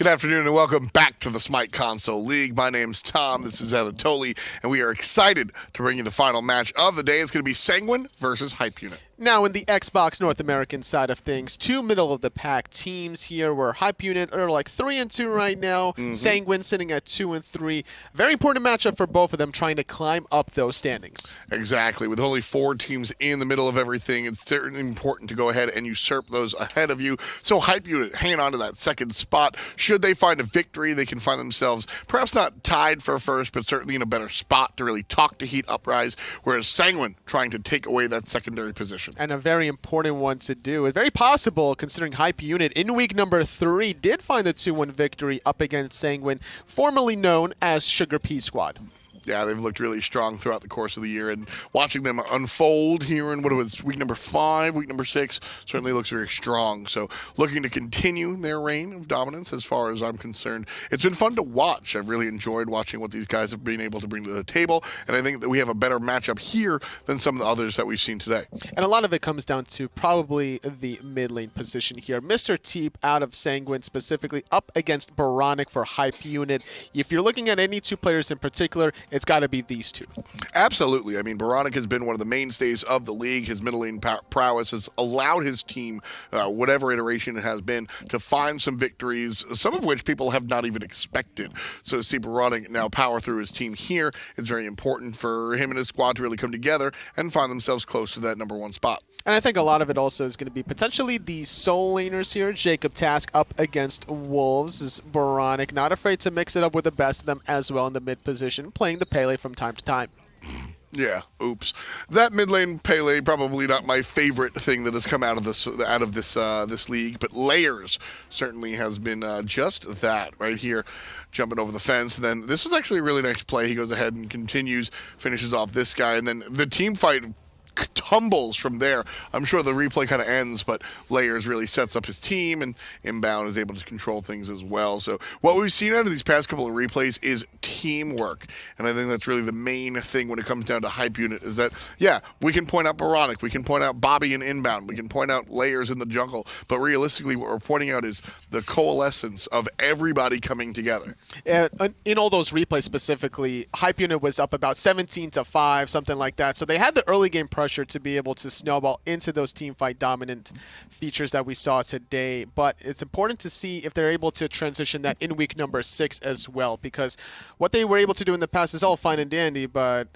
Good afternoon and welcome back to the Smite Console League. My name's Tom, this is Anatoly, and we are excited to bring you the final match of the day. It's going to be Sanguine versus Hype Unit. Now, in the Xbox North American side of things, two middle-of-the-pack teams here where Hype Unit are like 3-2 right now, Sanguine sitting at 2-3. Very important matchup for both of them trying to climb up those standings. Exactly. With only 4 teams in the middle of everything, it's certainly important to go ahead and usurp those ahead of you. So Hype Unit hanging on to that second spot. Should they find a victory, they can find themselves perhaps not tied for first, but certainly in a better spot to really talk to Heat Uprise, whereas Sanguine trying to take away that secondary position. And a very important one to do. It's very possible, considering Hype Unit in week number 3 did find the 2-1 victory up against Sanguine, formerly known as Sugar Pea Squad. Yeah, they've looked really strong throughout the course of the year, and watching them unfold here in what it was week number 5, week number 6, certainly looks very strong. So looking to continue their reign of dominance as far as I'm concerned. It's been fun to watch. I've really enjoyed watching what these guys have been able to bring to the table, and I think that we have a better matchup here than some of the others that we've seen today. And a lot of it comes down to probably the mid lane position here. Mr. Teep out of Sanguine specifically up against Baronic for Hype Unit. If you're looking at any two players in particular, it's got to be these two. Absolutely. I mean, Baronic has been one of the mainstays of the league. His middle lane prowess has allowed his team, whatever iteration it has been, to find some victories, some of which people have not even expected. So to see Baronic now power through his team here, it's very important for him and his squad to really come together and find themselves close to that number 1 spot. And I think a lot of it also is going to be potentially the soul laners here. Jacob Task up against Wolves is Baronic, not afraid to mix it up with the best of them as well in the mid position, playing the Pele from time to time. Yeah, oops. That mid lane Pele, probably not my favorite thing that has come out of this league, but Layers certainly has been just that right here, jumping over the fence. And then this was actually a really nice play. He goes ahead and continues, finishes off this guy, and then the team fight tumbles from there. I'm sure the replay kind of ends, but Layers really sets up his team, and Inbound is able to control things as well. So what we've seen out of these past couple of replays is teamwork, and I think that's really the main thing when it comes down to Hype Unit, is that, yeah, we can point out Baronic, we can point out Bobby in Inbound, we can point out Layers in the jungle, but realistically what we're pointing out is the coalescence of everybody coming together. In all those replays specifically, Hype Unit was up about 17-5, something like that, so they had the early game pressure to be able to snowball into those team fight dominant features that we saw today. But it's important to see if they're able to transition that in week number 6 as well, because what they were able to do in the past is all fine and dandy, but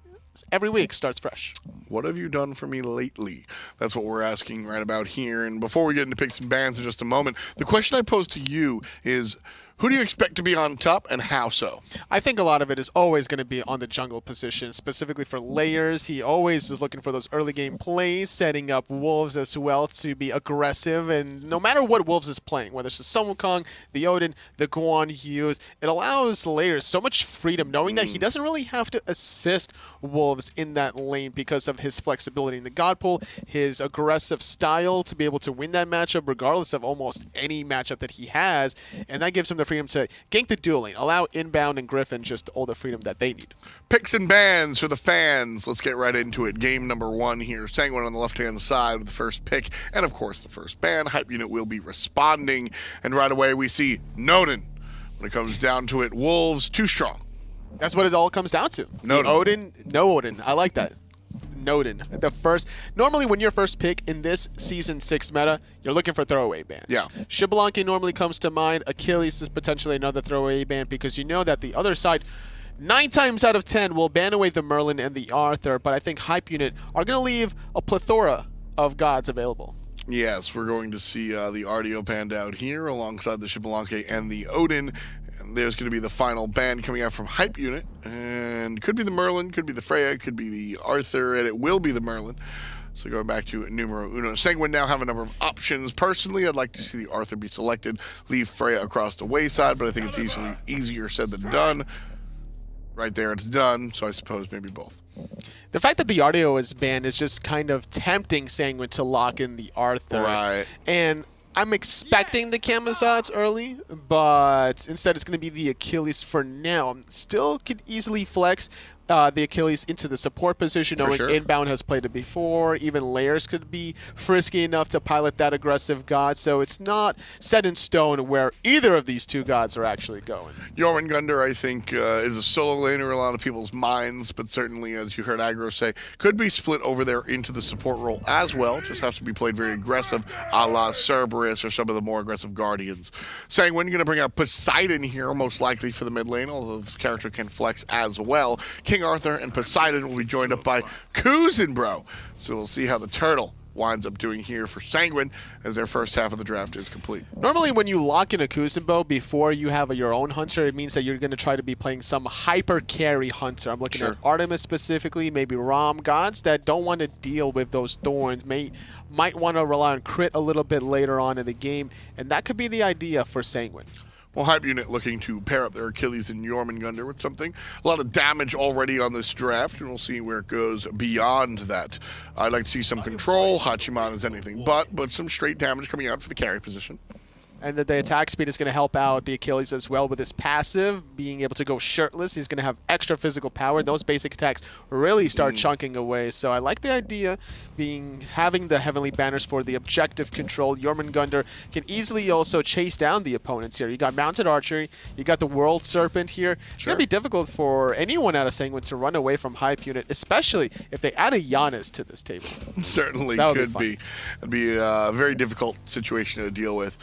every week starts fresh. What have you done for me lately? That's what we're asking right about here. And before we get into picks and bans in just a moment, the question I pose to you is, who do you expect to be on top, and how so? I think a lot of it is always going to be on the jungle position, specifically for Layers. He always is looking for those early game plays, setting up Wolves as well to be aggressive. And no matter what Wolves is playing, whether it's the Sun Wukong, the Odin, the Guan Hughes, it allows Layers so much freedom, knowing that he doesn't really have to assist Wolves in that lane because of his flexibility in the God Pool, his aggressive style to be able to win that matchup regardless of almost any matchup that he has. And that gives him the freedom to gank the dual lane, allow Inbound and Griffin just all the freedom that they need. Picks and bans for the fans. Let's get right into it. Game number 1 here. Sanguine on the left-hand side with the first pick, and of course the first ban. Hype Unit will be responding, and right away we see Noden. When it comes down to it, Wolves too strong. That's what it all comes down to. Noden. Odin, no Odin. I like that. Noden. Normally when you're first pick in this Season 6 meta, you're looking for throwaway bans. Yeah. Xbalanque normally comes to mind. Achilles is potentially another throwaway ban because you know that the other side 9 times out of 10 will ban away the Merlin and the Arthur, but I think Hype Unit are going to leave a plethora of gods available. Yes, we're going to see the Ardio banned out here alongside the Xbalanque and the Odin. And there's going to be the final ban coming out from Hype Unit, and could be the Merlin, could be the Freya, could be the Arthur, and it will be the Merlin. So going back to numero uno. Sanguine now have a number of options. Personally, I'd like to see the Arthur be selected, leave Freya across the wayside, but I think it's easier said than done. Right there, it's done, so I suppose maybe both. The fact that the Ardio is banned is just kind of tempting Sanguine to lock in the Arthur. Right. And I'm expecting the Camisots early, but instead it's going to be the Achilles for now. Still could easily flex, the Achilles into the support position, knowing sure. Inbound has played it before. Even Layers could be frisky enough to pilot that aggressive god, so it's not set in stone where either of these two gods are actually going. Jormungandr, I think, is a solo laner in a lot of people's minds, but certainly, as you heard Aggro say, could be split over there into the support role as well. Just has to be played very aggressive, a la Cerberus or some of the more aggressive Guardians. Sanguine going to bring out Poseidon here, most likely for the mid lane, although this character can flex as well. King Arthur and Poseidon will be joined up by Kuzenbro. So we'll see how the turtle winds up doing here for Sanguine as their first half of the draft is complete. Normally when you lock in a Kuzenbo before you have your own hunter, it means that you're going to try to be playing some hyper carry hunter. I'm looking at Artemis specifically, maybe Rom. Gods that don't want to deal with those thorns might want to rely on crit a little bit later on in the game, and that could be the idea for Sanguine. Well, Hype Unit looking to pair up their Achilles and Jormungandr with something. A lot of damage already on this draft, and we'll see where it goes beyond that. I'd like to see some control. Hachiman is anything but some straight damage coming out for the carry position. And the attack speed is going to help out the Achilles as well with his passive, being able to go shirtless. He's going to have extra physical power. Those basic attacks really start chunking away. So I like the idea having the Heavenly Banners for the objective control. Jormungandr can easily also chase down the opponents here. You got Mounted Archery. You got the World Serpent here. It's going to be difficult for anyone out of Sanguine to run away from Hype Unit, especially if they add a Giannis to this table. Certainly could be. It'd be a very difficult situation to deal with.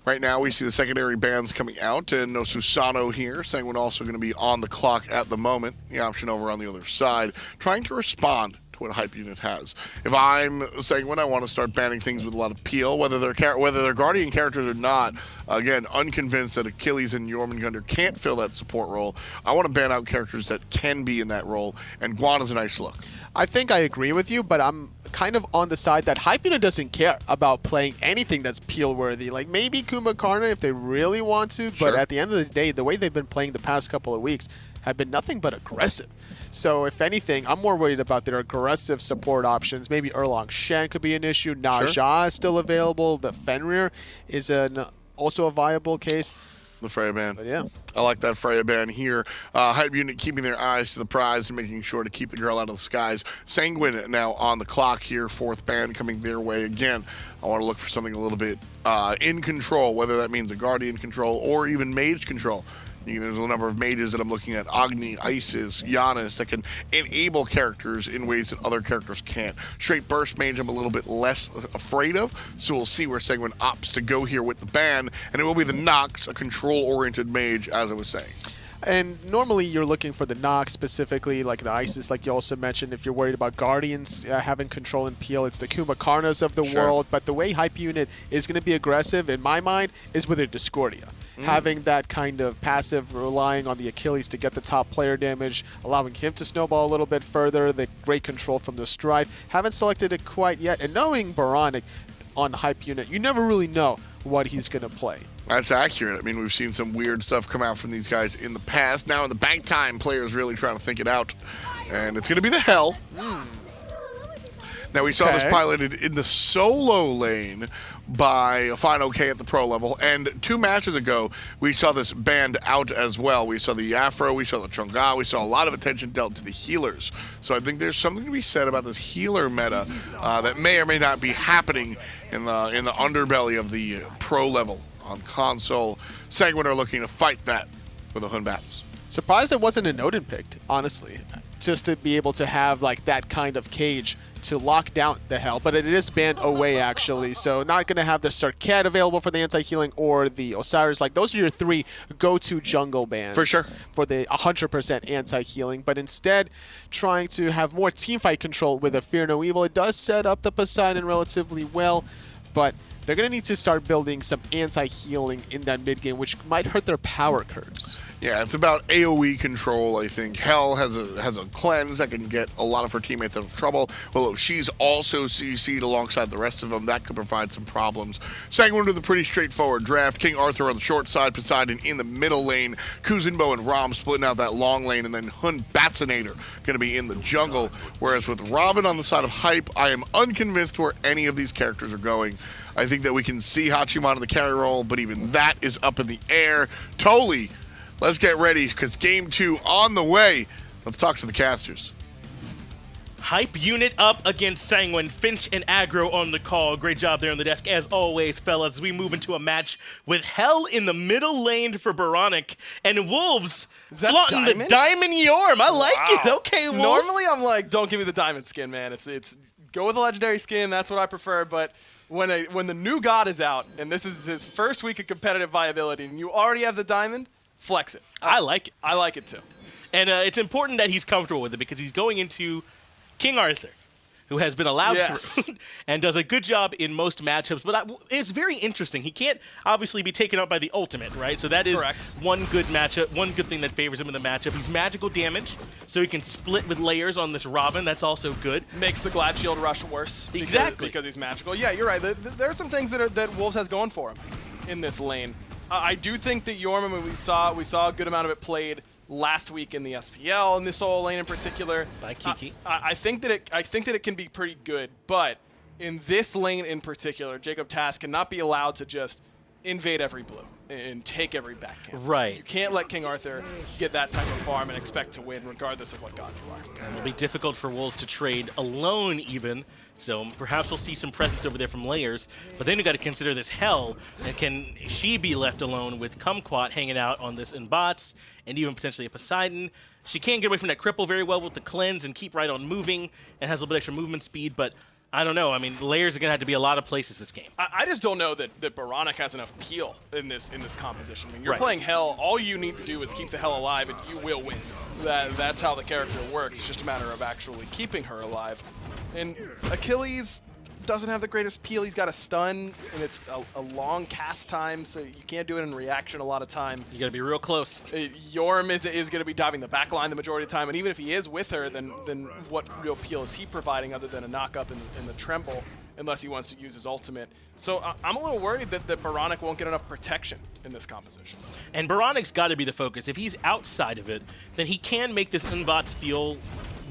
Right now, we see the secondary bans coming out, and no Susano here. Sanguine also going to be on the clock at the moment. The option over on the other side, trying to respond to what Hype Unit has. If I'm Sanguine, I want to start banning things with a lot of peel, whether they're Guardian characters or not. Again, unconvinced that Achilles and Jormungandr can't fill that support role. I want to ban out characters that can be in that role, and Guan is a nice look. I think I agree with you, but I'm kind of on the side that Hype Unit doesn't care about playing anything that's peel-worthy. Like maybe Kumakarna if they really want to, but at the end of the day, the way they've been playing the past couple of weeks have been nothing but aggressive. So if anything, I'm more worried about their aggressive support options. Maybe Erlang Shen could be an issue. Naja is still available. The Fenrir is also a viable case. The Freya ban. But yeah. I like that Freya ban here. Hype Unit keeping their eyes to the prize and making sure to keep the girl out of the skies. Sanguine now on the clock here. Fourth ban coming their way again. I want to look for something a little bit in control, whether that means a Guardian control or even Mage control. There's a number of mages that I'm looking at, Agni, Isis, Giannis, that can enable characters in ways that other characters can't. Straight burst mage I'm a little bit less afraid of, so we'll see where Sanguine opts to go here with the ban, and it will be the Nox, a control-oriented mage, as I was saying. And normally you're looking for the Nox specifically, like the Isis, like you also mentioned. If you're worried about Guardians having control and peel, it's the Kumakarnas of the world. But the way Hype Unit is going to be aggressive, in my mind, is with their Discordia. Having that kind of passive, relying on the Achilles to get the top player damage, allowing him to snowball a little bit further, the great control from the Strife. Haven't selected it quite yet, and knowing Baronic on Hype Unit, you never really know what he's going to play. That's accurate. I mean, we've seen some weird stuff come out from these guys in the past. Now in the bank time, players really trying to think it out, and it's going to be the Hell. Now, we saw this piloted in the solo lane by a Final K at the pro level, and 2 matches ago, we saw this banned out as well. We saw the Afro, we saw the Chunga, we saw a lot of attention dealt to the healers. So I think there's something to be said about this healer meta that may or may not be happening in the underbelly of the pro level on console. Sanguine are looking to fight that with the Hunbats. Surprised it wasn't an Odin picked, honestly. Just to be able to have like that kind of cage to lock down the Hell, but it is banned away actually, so not going to have the Sarkad available for the anti-healing or the Osiris. Like those are your 3 go-to jungle bans for sure for the 100% anti-healing, but instead trying to have more teamfight control with a Fear No Evil. It does set up the Poseidon relatively well, but they're going to need to start building some anti-healing in that mid-game, which might hurt their power curves. Yeah, it's about AoE control, I think. Hell has a cleanse that can get a lot of her teammates out of trouble. Well, if she's also CC'd alongside the rest of them, that could provide some problems. Sanguine with a pretty straightforward draft. King Arthur on the short side, Poseidon in the middle lane, Kuzenbo and Rom splitting out that long lane, and then Hun Batsinator going to be in the jungle. Whereas with Robin on the side of Hype, I am unconvinced where any of these characters are going. I think that we can see Hachiman in the carry role, but even that is up in the air. Totally. Let's get ready, because Game 2 on the way. Let's talk to the casters. Hype unit up against Sanguine. Finch and Aggro on the call. Great job there on the desk, as always, fellas. As we move into a match with Hell in the middle lane for Baronic, and Wolves flaunting the Diamond Yorm. I like it. Okay, Wolves. Normally, I'm like, don't give me the diamond skin, man. It's go with the legendary skin. That's what I prefer. But when the new god is out, and this is his first week of competitive viability, and you already have the diamond, flex it. I like it. I like it too. And it's important that he's comfortable with it because he's going into King Arthur, who has been allowed through and does a good job in most matchups. But it's very interesting. He can't obviously be taken out by the ultimate, right? So that is one good matchup, one good thing that favors him in the matchup. He's magical damage, so he can split with layers on this Robin. That's also good. Makes the Glad Shield rush worse. Because he's magical. Yeah, you're right. There are some things that Wolves has going for him in this lane. I do think that Yorm, I mean, we saw a good amount of it played last week in the SPL, in this solo lane in particular. By Kiki. I think that it can be pretty good, but in this lane in particular, Jacob Task cannot be allowed to just invade every blue and take every backhand. Right. You can't let King Arthur get that type of farm and expect to win regardless of what god you are. And it'll be difficult for Wolves to trade alone even, so perhaps we'll see some presence over there from Layers, but then you got to consider this Hell, and can she be left alone with Kumquat hanging out on this in bots, and even potentially a Poseidon? She can't get away from that cripple very well with the cleanse and keep right on moving, and has a little bit extra movement speed, but I don't know. I mean, Layers are going to have to be a lot of places this game. I just don't know that Baronic has enough peel in this composition. I mean, you're playing Hell. All you need to do is keep the Hell alive, and you will win. That's how the character works. It's just a matter of actually keeping her alive. And Achilles doesn't have the greatest peel. He's got a stun, and it's a long cast time, so you can't do it in reaction a lot of time. You got to be real close. Yorm is going to be diving the back line the majority of the time, and even if he is with her, then what real peel is he providing other than a knock-up in the tremble, unless he wants to use his ultimate. So I'm a little worried that Baronic won't get enough protection in this composition. And Baronic's got to be the focus. If he's outside of it, then he can make this Unbots feel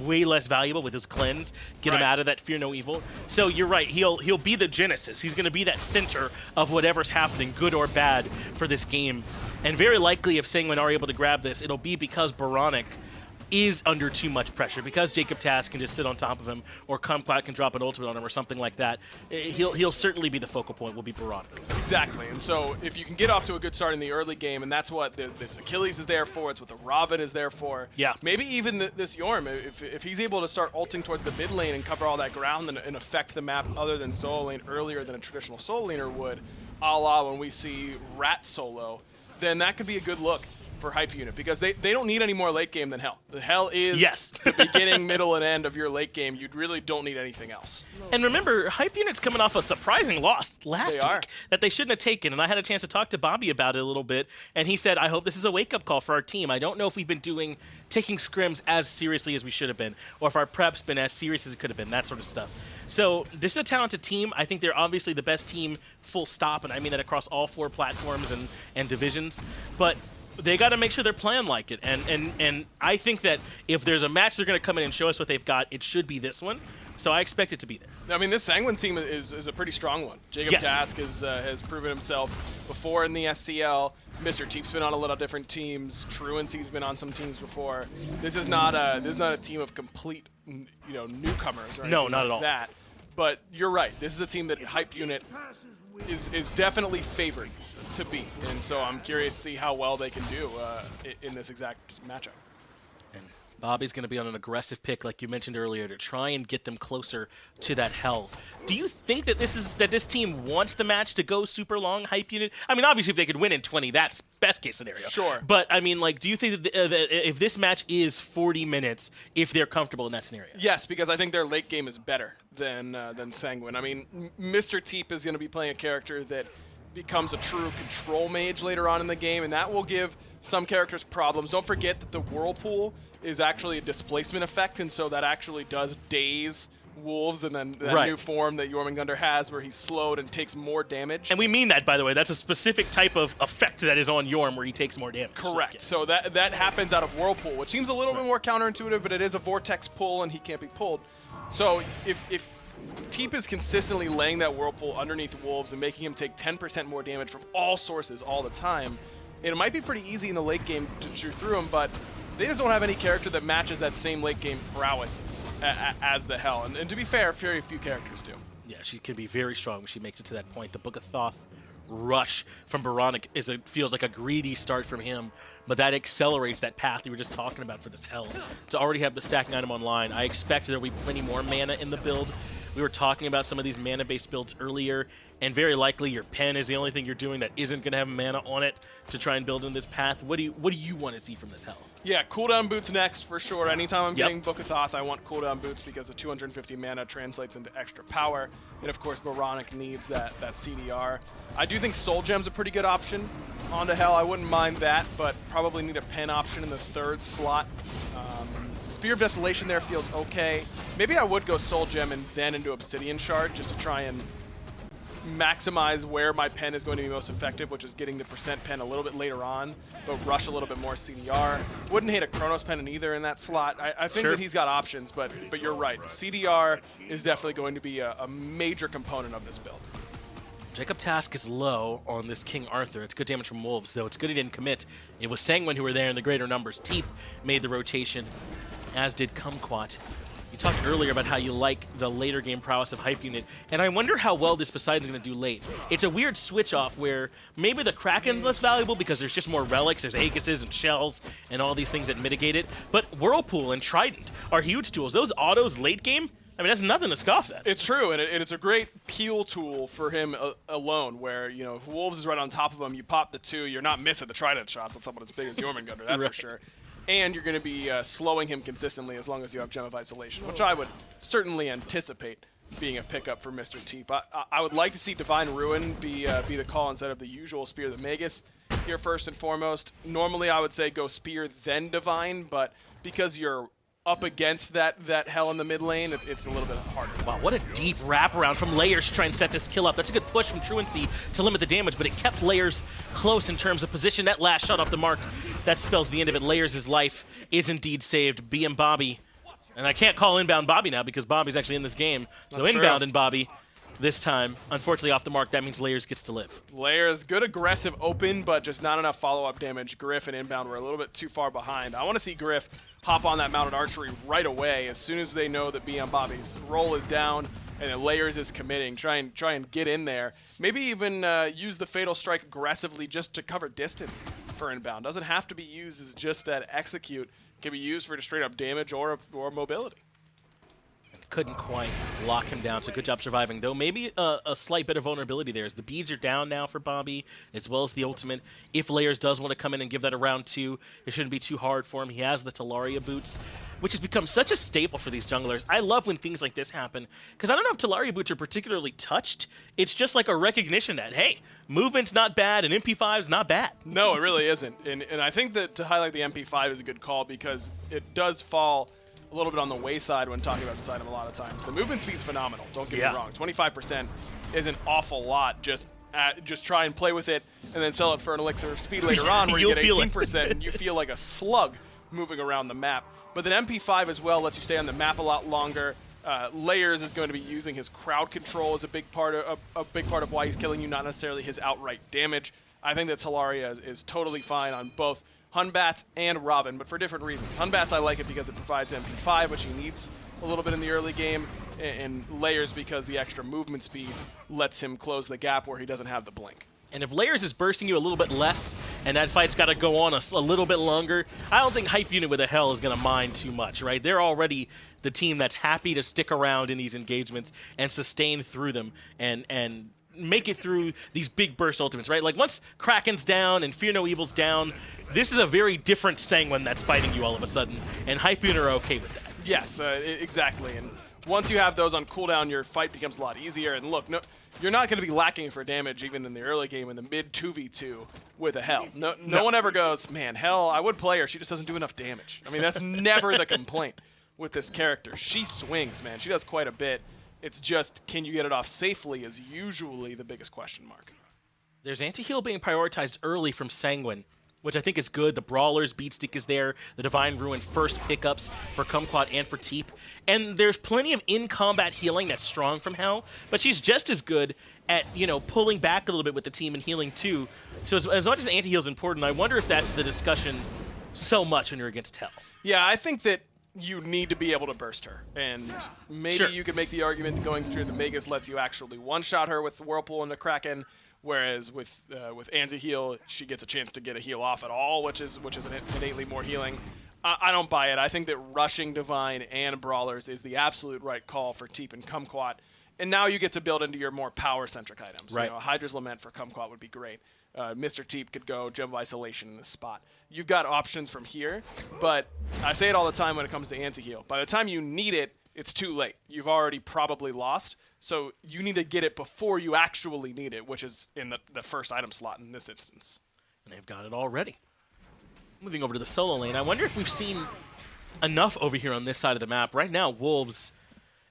way less valuable with his cleanse, get him out of that Fear No Evil. So you're right, he'll be the genesis. He's going to be that center of whatever's happening, good or bad, for this game. And very likely if Sanguine are able to grab this, it'll be because Baronic is under too much pressure, because Jacob Task can just sit on top of him, or Kumquat can drop an ultimate on him or something like that. He'll certainly be the focal point, will be Baronic. Exactly, and so if you can get off to a good start in the early game, and that's what this Achilles is there for, it's what the Robin is there for. Yeah. Maybe even this Yorm, if he's able to start ulting towards the mid lane and cover all that ground and affect the map other than solo lane earlier than a traditional solo laner would, a la when we see Rat solo, then that could be a good look for Hype Unit, because they don't need any more late game than Hell. The Hell is the beginning, middle, and end of your late game. You really don't need anything else. And remember, Hype Unit's coming off a surprising loss last week that they shouldn't have taken, and I had a chance to talk to Bobby about it a little bit, and he said, I hope this is a wake-up call for our team. I don't know if we've been taking scrims as seriously as we should have been, or if our prep's been as serious as it could have been, that sort of stuff. So this is a talented team. I think they're obviously the best team, full stop, and I mean that across all 4 platforms and divisions, but they got to make sure they're playing like it, and I think that if there's a match they're going to come in and show us what they've got, it should be this one. So I expect it to be there. I mean, this Sanguine team is a pretty strong one. Jacob Task has proven himself before in the SCL. Mr. Teep's been on a lot of different teams. Truancy's been on some teams before. This is not a team of complete newcomers or anything not at all. that. But you're right. This is a team that Hype Unit is definitely favored to beat, and so I'm curious to see how well they can do in this exact matchup. And Bobby's going to be on an aggressive pick, like you mentioned earlier, to try and get them closer to that Hell. Do you think that this team wants the match to go super long, Hype Unit? I mean, obviously, if they could win in 20, that's best case scenario. Sure. But I mean, like, do you think that if this match is 40 minutes, if they're comfortable in that scenario? Yes, because I think their late game is better than Sanguine. I mean, Mr. Teep is going to be playing a character that becomes a true control mage later on in the game, and that will give some characters problems. Don't forget that the Whirlpool is actually a displacement effect, and so that actually does daze Wolves, and then that new form that Jormungandr has where he's slowed and takes more damage. And we mean that, by the way. That's a specific type of effect that is on Yorm where he takes more damage. Correct. So that happens out of Whirlpool, which seems a little bit more counterintuitive, but it is a Vortex pull, and he can't be pulled. So if Teep is consistently laying that Whirlpool underneath Wolves and making him take 10% more damage from all sources all the time, it might be pretty easy in the late game to chew through him, but They just don't have any character that matches that same late game prowess as the Hell. And to be fair, very few characters do. Yeah, she can be very strong when she makes it to that point. The Book of Thoth rush from Baronic feels like a greedy start from him, but that accelerates that path we were just talking about for this Hell. To already have the stacking item online, I expect there will be plenty more mana in the build. We were talking about some of these mana-based builds earlier, and very likely your pen is the only thing you're doing that isn't going to have mana on it to try and build in this path. What do you want to see from this Hell? Yeah, cooldown boots next for sure. Anytime I'm getting Book of Thoth, I want cooldown boots because the 250 mana translates into extra power. And of course, Baronic needs that CDR. I do think Soul Gem's a pretty good option onto Hell. I wouldn't mind that, but probably need a pen option in the 3rd slot. Spear of Desolation there feels okay. Maybe I would go Soul Gem and then into Obsidian Shard just to try and maximize where my pen is going to be most effective, which is getting the percent pen a little bit later on, but rush a little bit more CDR. Wouldn't hate a Chronos pen in either in that slot. I think that he's got options, but you're right. CDR is definitely going to be a major component of this build. Jacob Task is low on this King Arthur. It's good damage from Wolves, though. It's good he didn't commit. It was Sanguine who were there in the greater numbers. Teep made the rotation, as did Kumquat. You talked earlier about how you like the later game prowess of Hype Unit, and I wonder how well this Poseidon's going to do late. It's a weird switch-off where maybe the Kraken's less valuable because there's just more relics, there's Aegises and Shells and all these things that mitigate it, but Whirlpool and Trident are huge tools. Those autos late game, I mean, that's nothing to scoff at. It's true, and it's a great peel tool for him alone, where, you know, if Wolves is right on top of him, you pop the 2, you're not missing the Trident shots on someone as big as Jormungandr, that's Right. for sure. And you're going to be slowing him consistently as long as you have Gem of Isolation, which I would certainly anticipate being a pickup for Mr. Teep. I would like to see Divine Ruin be the call instead of the usual Spear the Magus here first and foremost. Normally I would say go Spear then Divine, but because you're up against that Hell in the mid lane, it's a little bit harder. Wow, what a deep wraparound from Layers to try and set this kill up. That's a good push from Truancy to limit the damage, but it kept Layers close in terms of position. That last shot off the mark, that spells the end of it. Layers' life is indeed saved. BM Bobby, and I can't call inbound Bobby now because Bobby's actually in this game. So That's inbound true. and Bobby this time. Unfortunately off the mark, that means Layers gets to live. Layers, good aggressive open, but just not enough follow-up damage. Griff and inbound were a little bit too far behind. I want to see Griff hop on that mounted archery right away as soon as they know that BM Bobby's roll is down and then Layers is committing. Try and get in there. Maybe even use the Fatal Strike aggressively just to cover distance for inbound. Doesn't have to be used as just that execute. It can be used for just straight up damage or mobility. Couldn't quite lock him down, so good job surviving, though. Maybe a slight bit of vulnerability there as the beads are down now for Bobby, as well as the ultimate. If Layers does want to come in and give that a round 2, it shouldn't be too hard for him. He has the Talaria boots, which has become such a staple for these junglers. I love when things like this happen, because I don't know if Talaria boots are particularly touched. It's just like a recognition that, hey, movement's not bad and MP5's not bad. No, it really isn't. And I think that to highlight the MP5 is a good call because it does fall a little bit on the wayside when talking about this item a lot of times. The movement speed's phenomenal, don't get me wrong. 25% is an awful lot. Just try and play with it and then sell it for an elixir of speed later on where you get 18% and you feel like a slug moving around the map. But then MP5 as well lets you stay on the map a lot longer. Layers is going to be using his crowd control as a big part of why he's killing you, not necessarily his outright damage. I think that Talaria is totally fine on both Hunbats and Robin, but for different reasons. Hunbats, I like it because it provides MP5, which he needs a little bit in the early game, and Layers because the extra movement speed lets him close the gap where he doesn't have the blink. And if Layers is bursting you a little bit less, and that fight's got to go on a little bit longer, I don't think Hype Unit with a Hell is going to mind too much, right? They're already the team that's happy to stick around in these engagements and sustain through them and make it through these big burst ultimates, right? Like once Kraken's down and Fear No Evil's down, this is a very different Sanguine that's fighting you all of a sudden, and Hype Unit are okay with that. Yes, exactly. And once you have those on cooldown, your fight becomes a lot easier. And look, no, you're not going to be lacking for damage even in the early game in the mid 2v2 with a Hell. No one ever goes, man, Hell, I would play her. She just doesn't do enough damage. I mean, that's never the complaint with this character. She swings, man. She does quite a bit. It's just, can you get it off safely is usually the biggest question mark. There's anti-heal being prioritized early from Sanguine, which I think is good. The Brawler's Beatstick is there. The Divine Ruin first pickups for Kumquat and for Teep. And there's plenty of in-combat healing that's strong from Hell, but she's just as good at, pulling back a little bit with the team and healing too. So as much as anti-heal is important, I wonder if that's the discussion so much when you're against Hell. Yeah, I think that you need to be able to burst her, and maybe Sure. you could make the argument that going through the Magus lets you actually one-shot her with the Whirlpool and the Kraken, whereas with anti-heal, she gets a chance to get a heal off at all, which is innately more healing. I don't buy it. I think that rushing Divine and Brawlers is the absolute right call for Teep and Kumquat, and now you get to build into your more power-centric items. Right. You know, Hydra's Lament for Kumquat would be great. Mr. Teep could go Gem of Isolation in this spot. You've got options from here, but I say it all the time when it comes to anti-heal. By the time you need it, it's too late. You've already probably lost, so you need to get it before you actually need it, which is in the first item slot in this instance. And they've got it already. Moving over to the solo lane, I wonder if we've seen enough over here on this side of the map. Right now, Wolves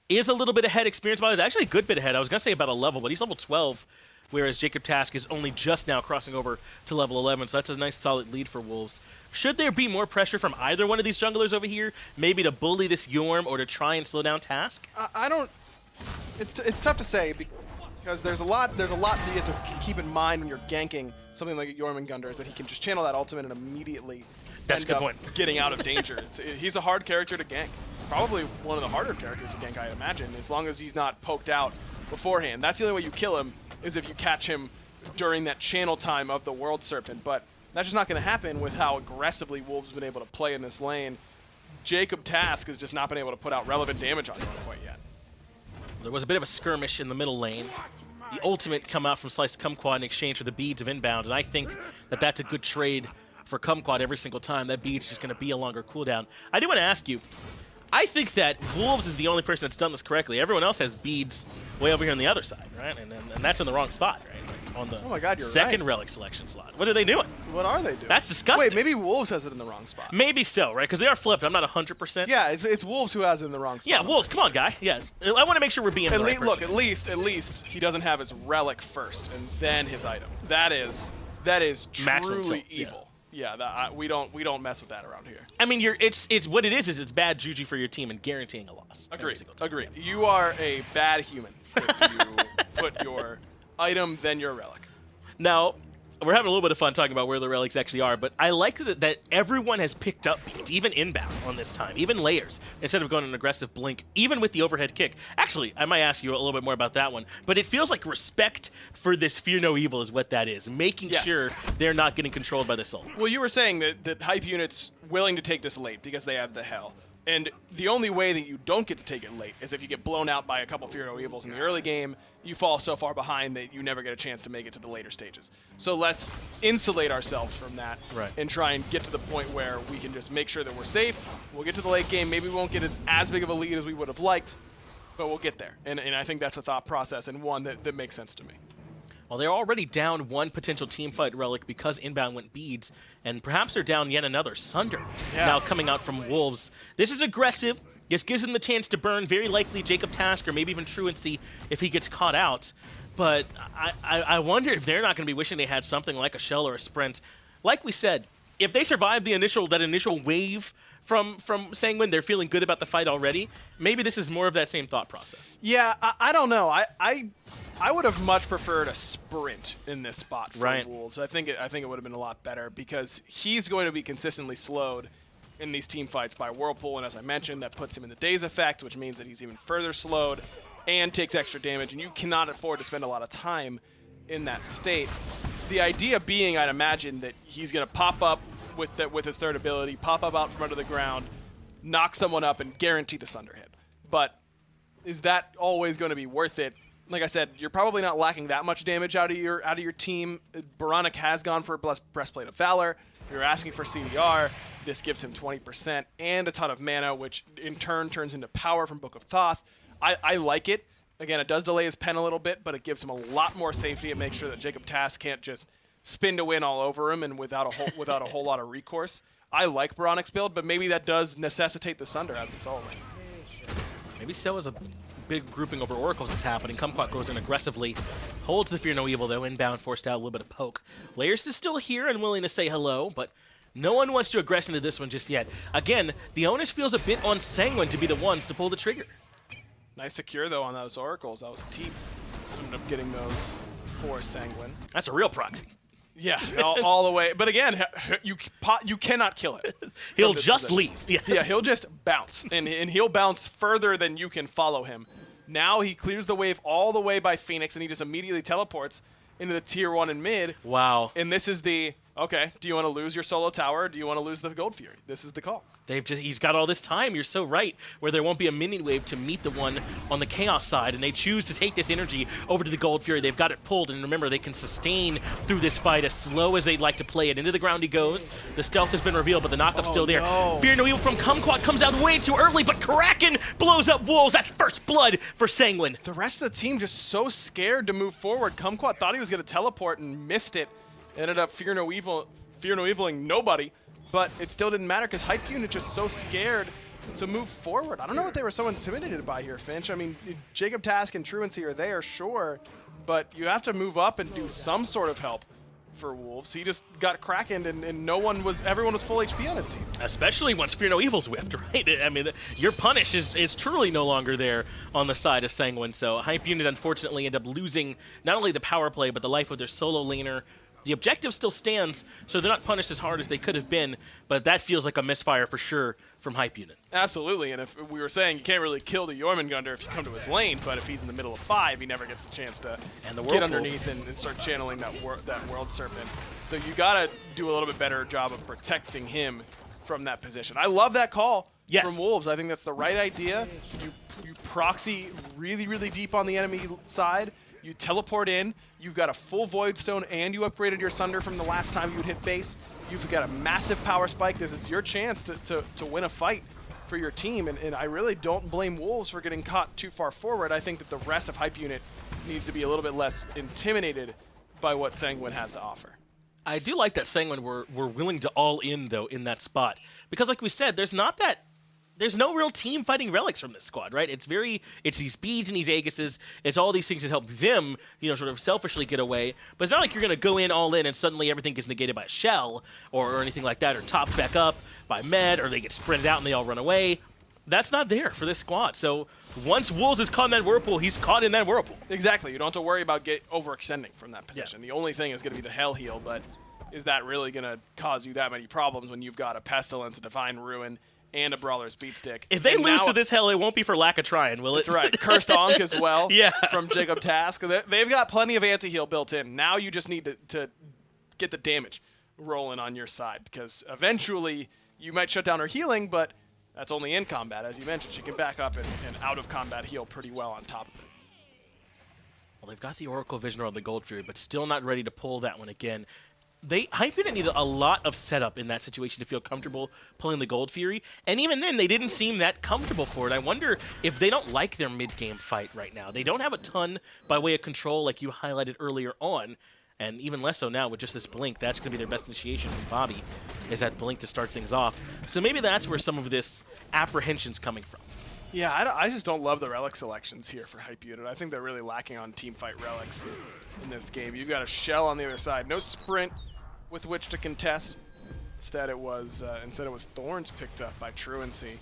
is a little bit ahead experience-wise. Actually, a good bit ahead. I was going to say about a level, but he's level 12, whereas Jacob Task is only just now crossing over to level 11, so that's a nice solid lead for Wolves. Should there be more pressure from either one of these junglers over here, maybe to bully this Yorm or to try and slow down Task? I don't. It's tough to say because there's a lot that you have to keep in mind when you're ganking something like Jormungandr, is that he can just channel that ultimate and immediately That's a good end up point. getting out of danger. He's a hard character to gank. Probably one of the harder characters to gank, I imagine, as long as he's not poked out beforehand. That's the only way you kill him, is if you catch him during that channel time of the World Serpent. But that's just not going to happen with how aggressively Wolves have been able to play in this lane. Jacob Task has just not been able to put out relevant damage on him quite yet. There was a bit of a skirmish in the middle lane. The ultimate come out from Slice Kumquat in exchange for the beads of inbound, and I think that that's a good trade for Kumquat every single time. That bead's just going to be a longer cooldown. I do want to ask you, I think that Wolves is the only person that's done this correctly. Everyone else has beads way over here on the other side, right? And that's in the wrong spot, right? Like on the Oh my God, you're second right. relic selection slot. What are they doing? What are they doing? That's disgusting. Wait, maybe Wolves has it in the wrong spot. Maybe so, right? Because they are flipped. I'm not 100%. Yeah, it's Wolves who has it in the wrong spot. Yeah, Wolves, come on, guy. Yeah, I want to make sure we're being the right Look, person. at least he doesn't have his relic first and then his item. That is Maximum truly tilt, yeah. evil. Yeah, we don't mess with that around here. I mean, it's what it is it's bad juju for your team and guaranteeing a loss. every single time. Agreed. You are a bad human if you put your item then your relic. Now, we're having a little bit of fun talking about where the relics actually are, but I like that everyone has picked up beats, even inbound on this time, even layers, instead of going an aggressive blink, even with the overhead kick. Actually, I might ask you a little bit more about that one, but it feels like respect for this Fear No Evil is what that is, making Yes. sure they're not getting controlled by this ult. Well, you were saying that hype units willing to take this late because they have the hell. And the only way that you don't get to take it late is if you get blown out by a couple Fear No Evils in the early game, you fall so far behind that you never get a chance to make it to the later stages. So let's insulate ourselves from that Right. and try and get to the point where we can just make sure that we're safe. We'll get to the late game. Maybe we won't get as big of a lead as we would have liked, but we'll get there. And I think that's a thought process and one that makes sense to me. Well, they're already down one potential teamfight relic because inbound went beads, and perhaps they're down yet another Sunder now coming out from Wolves. This is aggressive. This gives them the chance to burn very likely Jacob Task or maybe even Truancy if he gets caught out. But I wonder if they're not going to be wishing they had something like a Shell or a Sprint. Like we said, if they survive that initial wave from Sanguine, they're feeling good about the fight already. Maybe this is more of that same thought process. Yeah, I don't know. I would have much preferred a sprint in this spot for Right. Wolves. I think it would have been a lot better because he's going to be consistently slowed in these team fights by Whirlpool, and as I mentioned, that puts him in the Daze effect, which means that he's even further slowed and takes extra damage, and you cannot afford to spend a lot of time in that state. The idea being, I'd imagine, that he's going to pop up with his third ability, pop up out from under the ground, knock someone up, and guarantee the Sunder hit. But is that always going to be worth it? Like I said, you're probably not lacking that much damage out of your team. Baronic has gone for Breastplate of Valor. If you're asking for CDR, this gives him 20% and a ton of mana, which in turn turns into power from Book of Thoth. I like it. Again, it does delay his pen a little bit, but it gives him a lot more safety and makes sure that Jacob Task can't just spin to win all over him and without a whole lot of recourse. I like Baronic's build, but maybe that does necessitate the Sunder out of the solo lane. Maybe so as a big grouping over Oracles is happening. Kumquat goes in aggressively, holds the Fear No Evil though, inbound, forced out a little bit of poke. Layers is still here and willing to say hello, but no one wants to aggress into this one just yet. Again, the onus feels a bit on Sanguine to be the ones to pull the trigger. Nice secure, though, on those Oracles. That was Teep. Ended up getting those for Sanguine. That's a real proxy. Yeah, all the way. But again, you cannot kill it. He'll just leave. Yeah, he'll just bounce, and he'll bounce further than you can follow him. Now he clears the wave all the way by Phoenix, and he just immediately teleports into the tier 1 in mid. Wow. And this is the, okay, do you want to lose your solo tower, or do you want to lose the Gold Fury? This is the call. He's got all this time, you're so right, where there won't be a minion wave to meet the one on the Chaos side, and they choose to take this energy over to the Gold Fury. They've got it pulled, and remember, they can sustain through this fight as slow as they'd like to play it. Into the ground he goes. The stealth has been revealed, but the knockup's still there. No. Fear No Evil from Kumquat comes out way too early, but Kraken blows up Wolves. That's first blood for Sanguine. The rest of the team just so scared to move forward. Kumquat thought he was going to teleport and missed it. Ended up Fear No Eviling nobody. But it still didn't matter because Hype Unit just so scared to move forward. I don't know what they were so intimidated by here, Finch. I mean, Jacob Task and Truancy are there, sure, but you have to move up and do some sort of help for Wolves. He just got Krakened, and everyone was full HP on his team. Especially once Fear No Evil's whipped, right? I mean, your punish is truly no longer there on the side of Sanguine. So Hype Unit unfortunately end up losing not only the power play, but the life of their solo laner. The objective still stands, so they're not punished as hard as they could have been, but that feels like a misfire for sure from Hype Unit. Absolutely, and if we were saying you can't really kill the Jormungandr if you come to his lane, but if he's in the middle of 5, he never gets the chance to get underneath and start channeling that World Serpent. So you gotta do a little bit better job of protecting him from that position. I love that call from Wolves. I think that's the right idea. You proxy really, really deep on the enemy side. You teleport in, you've got a full Void Stone, and you upgraded your Sunder from the last time you'd hit base. You've got a massive power spike. This is your chance to win a fight for your team, and I really don't blame Wolves for getting caught too far forward. I think that the rest of Hype Unit needs to be a little bit less intimidated by what Sanguine has to offer. I do like that Sanguine were willing to all in, though, in that spot. Because like we said, there's no real team fighting relics from this squad, right? It's these beads and these Aegises. It's all these things that help them, sort of selfishly get away. But it's not like you're going to go in all in and suddenly everything gets negated by a shell or anything like that, or topped back up by med, or they get spread out and they all run away. That's not there for this squad. So once Wolves is caught in that whirlpool, he's caught in that whirlpool. Exactly. You don't have to worry about overextending from that position. Yeah. The only thing is going to be the Hell Heal, but is that really going to cause you that many problems when you've got a Pestilence, a Divine Ruin, and a Brawler's Beatstick? If they lose to this Hell, it won't be for lack of trying, will it? That's right. Cursed Ankh as well yeah. from Jacob Task. They've got plenty of anti-heal built in. Now you just need to get the damage rolling on your side, because eventually you might shut down her healing, but that's only in combat. As you mentioned, she can back up and out of combat heal pretty well on top of it. Well, they've got the Oracle Visioner on the Gold Fury, but still not ready to pull that one again. Hype Unit needed a lot of setup in that situation to feel comfortable pulling the Gold Fury, and even then, they didn't seem that comfortable for it. I wonder if they don't like their mid-game fight right now. They don't have a ton by way of control like you highlighted earlier on, and even less so now with just this blink. That's going to be their best initiation from Bobby, is that blink to start things off. So maybe that's where some of this apprehension's coming from. Yeah, I just don't love the relic selections here for Hype Unit. I think they're really lacking on teamfight relics in this game. You've got a Shell on the other side. No sprint with which to contest. Instead it was Thorns picked up by Truancy.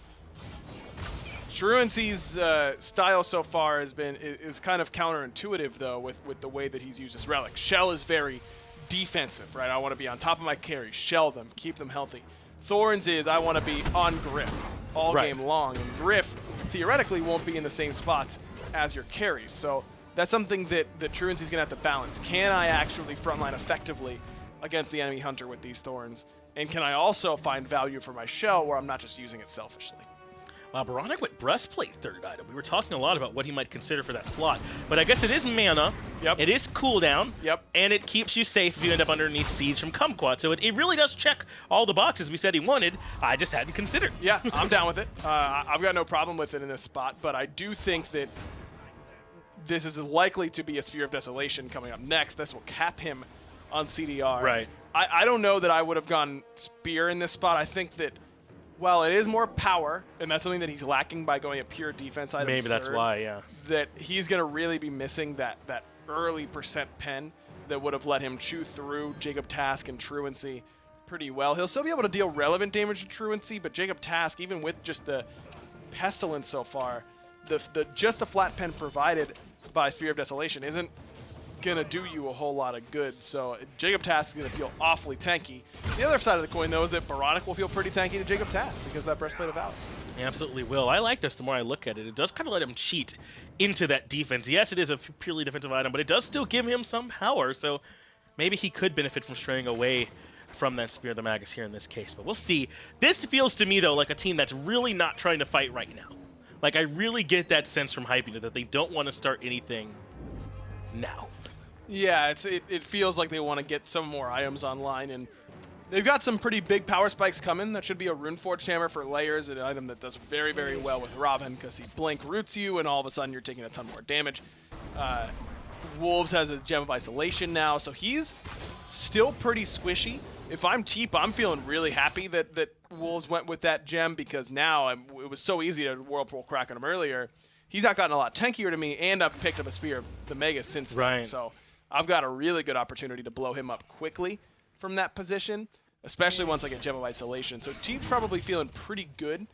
Truancy's style so far is kind of counterintuitive, though, with the way that he's used his relic. Shell is very defensive, right? I want to be on top of my carry, shell them, keep them healthy. Thorns is I want to be on Griff all game long, and Griff theoretically won't be in the same spots as your carries. So that's something that Truancy's going to have to balance. Can I actually frontline effectively against the enemy hunter with these Thorns? And can I also find value for my shell where I'm not just using it selfishly? Baronic went Breastplate third item. We were talking a lot about what he might consider for that slot. But I guess it is mana, it is cooldown, and it keeps you safe if you end up underneath Siege from Kumquat. So it really does check all the boxes we said he wanted. I just hadn't considered. Yeah, I'm down with it. I've got no problem with it in this spot, but I do think that this is likely to be a Sphere of Desolation coming up next. This will cap him on CDR. Right. I don't know that I would have gone Spear in this spot. I think that while it is more power, and that's something that he's lacking by going a pure defense item Maybe that's why, yeah. That he's going to really be missing that early percent pen that would have let him chew through Jacob Task and Truancy pretty well. He'll still be able to deal relevant damage to Truancy, but Jacob Task, even with just the Pestilence so far, just the flat pen provided by Spear of Desolation isn't going to do you a whole lot of good. So Jacob Task is going to feel awfully tanky. The other side of the coin, though, is that Baronic will feel pretty tanky to Jacob Task because of that breastplate of Valor. He absolutely will. I like this the more I look at it. It does kind of let him cheat into that defense. Yes, it is a purely defensive item, but it does still give him some power. So maybe he could benefit from straying away from that Spear of the Magus here in this case. But we'll see. This feels to me, though, like a team that's really not trying to fight right now. Like, I really get that sense from Hyping that they don't want to start anything now. Yeah, it feels like they want to get some more items online, and they've got some pretty big power spikes coming. That should be a Runeforged Hammer for Layers, an item that does very, very well with Robin because he blink roots you, and all of a sudden you're taking a ton more damage. Wolves has a Gem of Isolation now, so he's still pretty squishy. If I'm Teep, I'm feeling really happy that Wolves went with that gem because now it was so easy to Whirlpool crack on him earlier. He's not gotten a lot tankier to me, and I've picked up a Spear of the Magus since then. Right. So I've got a really good opportunity to blow him up quickly from that position, especially once I get Gem of Isolation. So Teep's probably feeling pretty good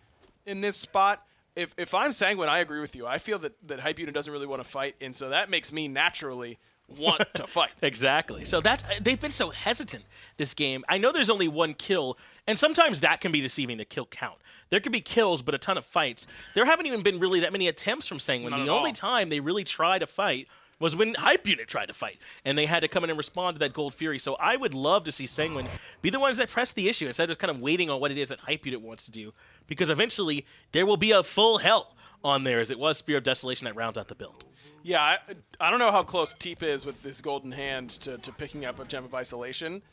in this spot. If I'm Sanguine, I agree with you. I feel that Hype Unit doesn't really want to fight, and so that makes me naturally want to fight. Exactly. So they've been so hesitant this game. I know there's only one kill, and sometimes that can be deceiving, the kill count. There could be kills, but a ton of fights. There haven't even been really that many attempts from Sanguine. The only time they really tried to fight was when Hype Unit tried to fight, and they had to come in and respond to that Gold Fury. So I would love to see Sanguine be the ones that press the issue instead of kind of waiting on what it is that Hype Unit wants to do, because eventually there will be a full hell on there, as it was Spear of Desolation that rounds out the build. Yeah, I don't know how close Teep is with this golden hand to picking up a Gem of Isolation.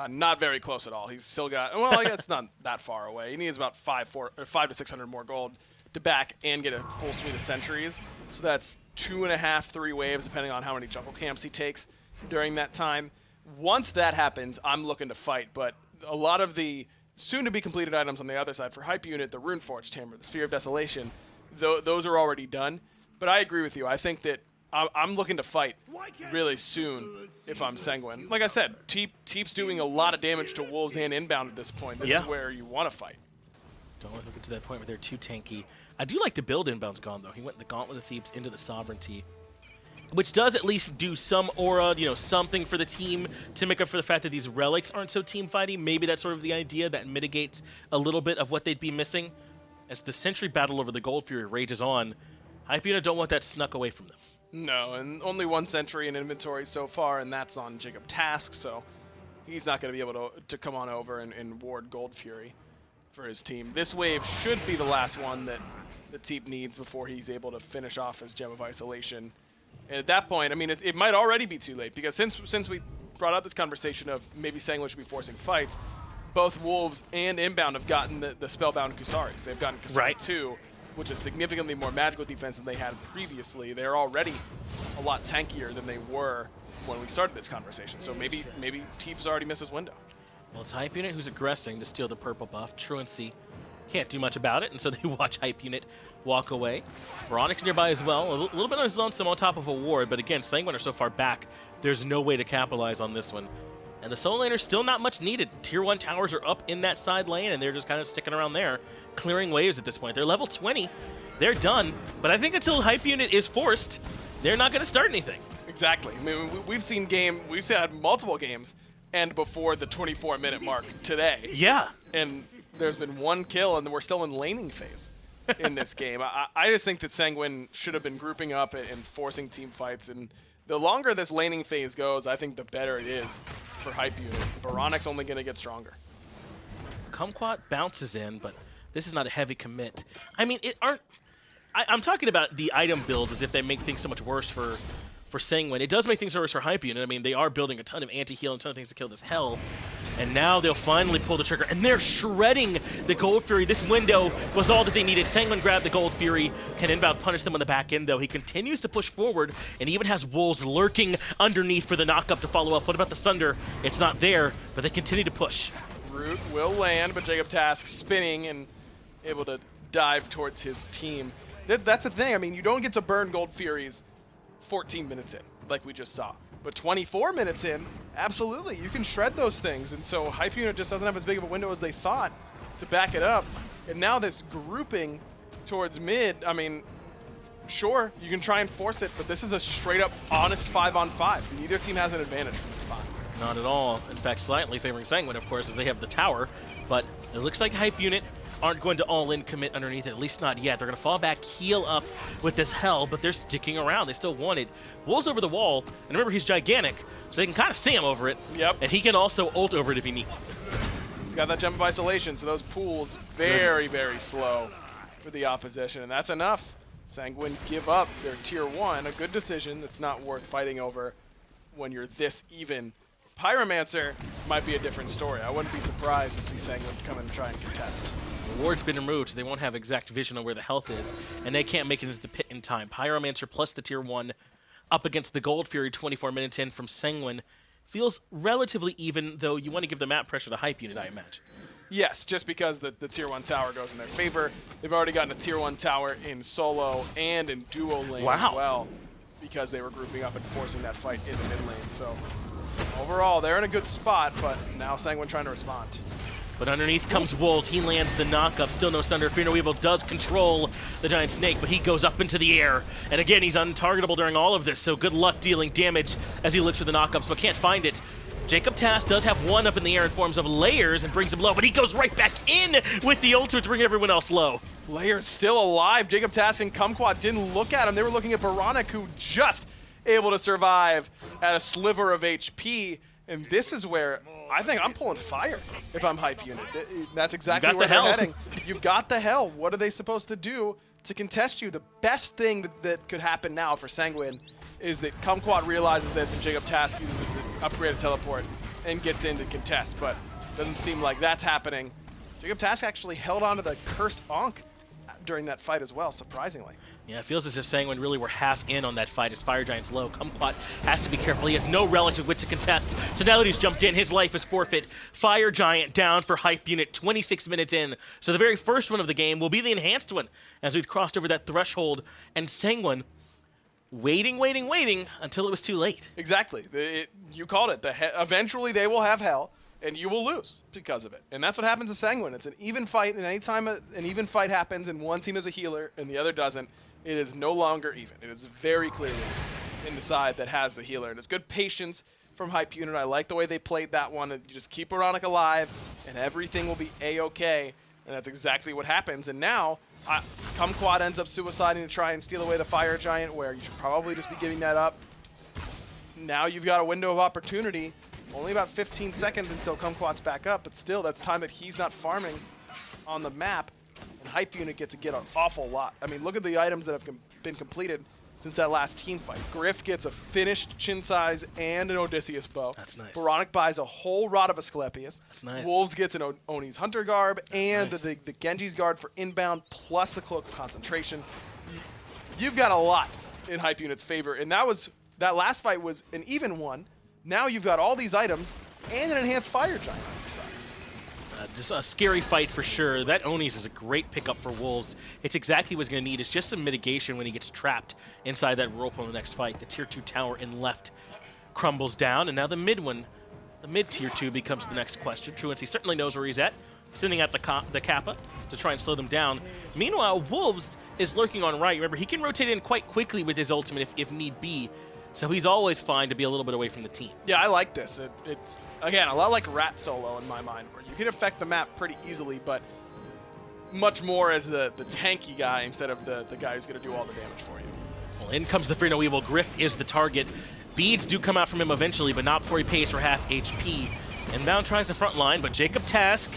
Not very close at all. He's still got, well, I guess not that far away. He needs about 500 to 600 more gold to back and get a full suite of sentries. So that's 2.5, 3 waves, depending on how many jungle camps he takes during that time. Once that happens, I'm looking to fight, but a lot of the soon-to-be-completed items on the other side for Hype Unit, the Runeforged Hammer, the Spear of Desolation, those are already done. But I agree with you. I think that I'm looking to fight really soon if I'm Sanguine. Like I said, Teep's doing a lot of damage to Wolves and inbound at this point. This is where you want to fight. Don't let them get to that point where they're too tanky. I do like the build inbound's gone, though. He went the Gauntlet of Thebes into the Sovereignty, which does at least do some aura, something for the team to make up for the fact that these relics aren't so team fighting. Maybe that's sort of the idea that mitigates a little bit of what they'd be missing. As the Sentry battle over the Gold Fury rages on, Hype Unit don't want that snuck away from them. No, and only one sentry in inventory so far, and that's on Jacob Task, so he's not going to be able to come on over and ward Gold Fury for his team. This wave should be the last one that the Teep needs before he's able to finish off his Gem of Isolation. And at that point, I mean, it might already be too late, because since we brought up this conversation of maybe Sanguine should be forcing fights, both Wolves and Inbound have gotten the Spellbound Kusaris. They've gotten Kusari 2, which is significantly more magical defense than they had previously. They're already a lot tankier than they were when we started this conversation. So maybe Teep's already missed his window. Well, it's Hype Unit who's aggressing to steal the purple buff. Truancy can't do much about it, and so they watch Hype Unit walk away. Veronic's nearby as well. A little bit on his lonesome on top of a ward, but again, Sanguine are so far back, there's no way to capitalize on this one. And the solo laner's still not much needed. Tier 1 towers are up in that side lane, and they're just kind of sticking around there, clearing waves at this point. They're level 20. They're done. But I think until Hype Unit is forced, they're not going to start anything. Exactly. I mean, we've had multiple games end before the 24-minute mark today. Yeah. And there's been one kill, and we're still in laning phase in this game. I just think that Sanguine should have been grouping up and forcing team fights, and the longer this laning phase goes, I think the better it is for Hype Unit. Baronic's only going to get stronger. Kumquat bounces in, but this is not a heavy commit. I mean, I'm talking about the item builds as if they make things so much worse for Sanguine. It does make things worse for Hype Unit. I mean, they are building a ton of anti-heal and a ton of things to kill this hell. And now they'll finally pull the trigger, and they're shredding the Gold Fury. This window was all that they needed. Sanguine grabbed the Gold Fury. Can Inbound punish them on the back end, though? He continues to push forward, and even has Wolves lurking underneath for the knockup to follow up. What about the Sunder? It's not there, but they continue to push. Root will land, but Jacob Task spinning and able to dive towards his team. That's the thing. I mean, you don't get to burn Gold Furies 14 minutes in, like we just saw. But 24 minutes in, absolutely, you can shred those things. And so Hype Unit just doesn't have as big of a window as they thought to back it up. And now this grouping towards mid, I mean, sure, you can try and force it, but this is a straight up honest 5-on-5. Neither team has an advantage from the spot. Not at all. In fact, slightly favoring Sanguine, of course, as they have the tower. But it looks like Hype Unit aren't going to all-in commit underneath it, at least not yet. They're going to fall back, heal up with this hell, but they're sticking around. They still want it. Wolves over the wall, and remember, he's gigantic, so they can kind of see him over it. Yep. And he can also ult over it if he needs. He's got that jump of isolation, so those pools very, very slow for the opposition, and that's enough. Sanguine give up their tier 1, a good decision that's not worth fighting over when you're this even. Pyromancer might be a different story. I wouldn't be surprised to see Sanguine come in and try and contest. The ward's been removed, so they won't have exact vision on where the health is, and they can't make it into the pit in time. Pyromancer plus the tier 1 up against the Gold Fury 24 minutes in from Sanguine. Feels relatively even, though you want to give the map pressure to Hype Unit, I imagine. Yes, just because the tier 1 tower goes in their favor. They've already gotten a tier 1 tower in solo and in duo lane as well, because they were grouping up and forcing that fight in the mid lane. So overall, they're in a good spot, but now Sanguine trying to respond. But underneath comes Wolves. He lands the knockup. Still no Sunder. Fear No Evil does control the Giant Snake, but he goes up into the air. And again, he's untargetable during all of this, so good luck dealing damage as he looks for the knockups, but can't find it. Jacob Tass does have one up in the air in forms of Layers and brings him low, but he goes right back in with the ultimate to bring everyone else low. Layers still alive. Jacob Tass and Kumquat didn't look at him. They were looking at Baronic, who just able to survive at a sliver of HP. And this is where I think I'm pulling fire if I'm Hype Unit. That's exactly where they're heading. You've got the hell. What are they supposed to do to contest you? The best thing that could happen now for Sanguine is that Kumquat realizes this and Jacob Task uses his upgraded teleport and gets in to contest, but doesn't seem like that's happening. Jacob Task actually held on to the cursed Ankh during that fight as well, surprisingly. Yeah, it feels as if Sanguine really were half in on that fight as Fire Giant's low. Kumquat has to be careful. He has no relic with which to contest. So now that he's jumped in, his life is forfeit. Fire Giant down for Hype Unit 26 minutes in. So the very first one of the game will be the enhanced one as we've crossed over that threshold. And Sanguine waiting until it was too late. Exactly. You called it. Eventually they will have hell, and you will lose because of it. And that's what happens to Sanguine. It's an even fight, and anytime an even fight happens and one team is a healer and the other doesn't, it is no longer even. It is very clearly in the side that has the healer. And it's good patience from Hype Unit. I like the way they played that one. You just keep Baronic alive, and everything will be A-okay. And that's exactly what happens. And now, Kumquat ends up suiciding to try and steal away the Fire Giant, where you should probably just be giving that up. Now you've got a window of opportunity. Only about 15 seconds until Kumquat's back up, but still, that's time that he's not farming on the map. And Hype Unit get to get an awful lot. I mean, look at the items that have been completed since that last team fight. Griff gets a finished Chin Size and an Odysseus bow. That's nice. Baronic buys a whole Rod of Asclepius. That's nice. Wolves gets an Oni's Hunter Garb. That's and nice. the Genji's Guard for inbound, plus the Cloak of Concentration. You've got a lot in Hype Unit's favor, and that last fight was an even one. Now you've got all these items and an enhanced Fire Giant on your side. Just a scary fight for sure. That Onis is a great pickup for Wolves. It's exactly what he's going to need. It's just some mitigation when he gets trapped inside that whirlpool in the next fight. The tier 2 tower in left crumbles down, and now the mid one, the mid tier 2 becomes the next question. Truancy certainly knows where he's at, sending out the Kappa to try and slow them down. Meanwhile, Wolves is lurking on right. Remember, he can rotate in quite quickly with his ultimate if need be. So he's always fine to be a little bit away from the team. Yeah, I like this. It's, again, a lot like Rat Solo in my mind, where you can affect the map pretty easily, but much more as the tanky guy instead of the guy who's going to do all the damage for you. Well, in comes the Fear No Evil. Griff is the target. Beads do come out from him eventually, but not before he pays for half HP. Inbound tries to front line, but Jacob Task,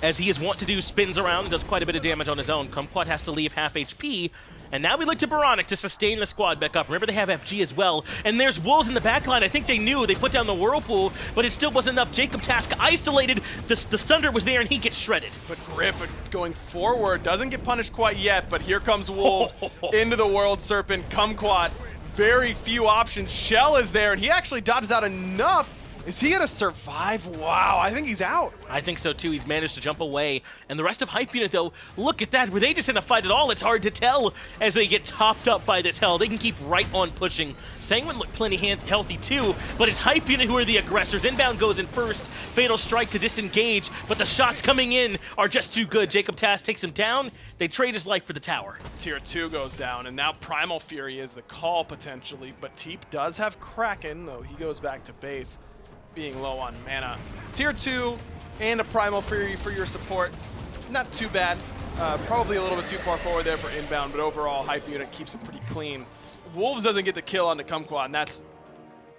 as he is wont to do, spins around and does quite a bit of damage on his own. Kumquat has to leave half HP. And now we look to Baronic to sustain the squad back up. Remember, they have FG as well. And there's Wolves in the backline. I think they knew. They put down the Whirlpool, but it still wasn't enough. Jacob Task isolated. The Thunder was there, and he gets shredded. But Griff going forward doesn't get punished quite yet, but here comes Wolves into the World Serpent. Kumquat, very few options. Shell is there, and he actually dodges out enough Is he going to survive? Wow, I think he's out. I think so too. He's managed to jump away. And the rest of Hype Unit, though, look at that. Were they just in a fight at all? It's hard to tell as they get topped up by this hell. They can keep right on pushing. Sanguine looked plenty healthy too, but it's Hype Unit who are the aggressors. Inbound goes in first. Fatal Strike to disengage, but the shots coming in are just too good. Jacob Tass takes him down. They trade his life for the tower. Tier 2 goes down, and now Primal Fury is the call potentially, but Teep does have Kraken, though he goes back to base, being low on mana. Tier 2 and a Primal Fury for your support, not too bad. Probably a little bit too far forward there for inbound, but overall Hype Unit keeps it pretty clean. Wolves doesn't get the kill on the Kumquat, and that's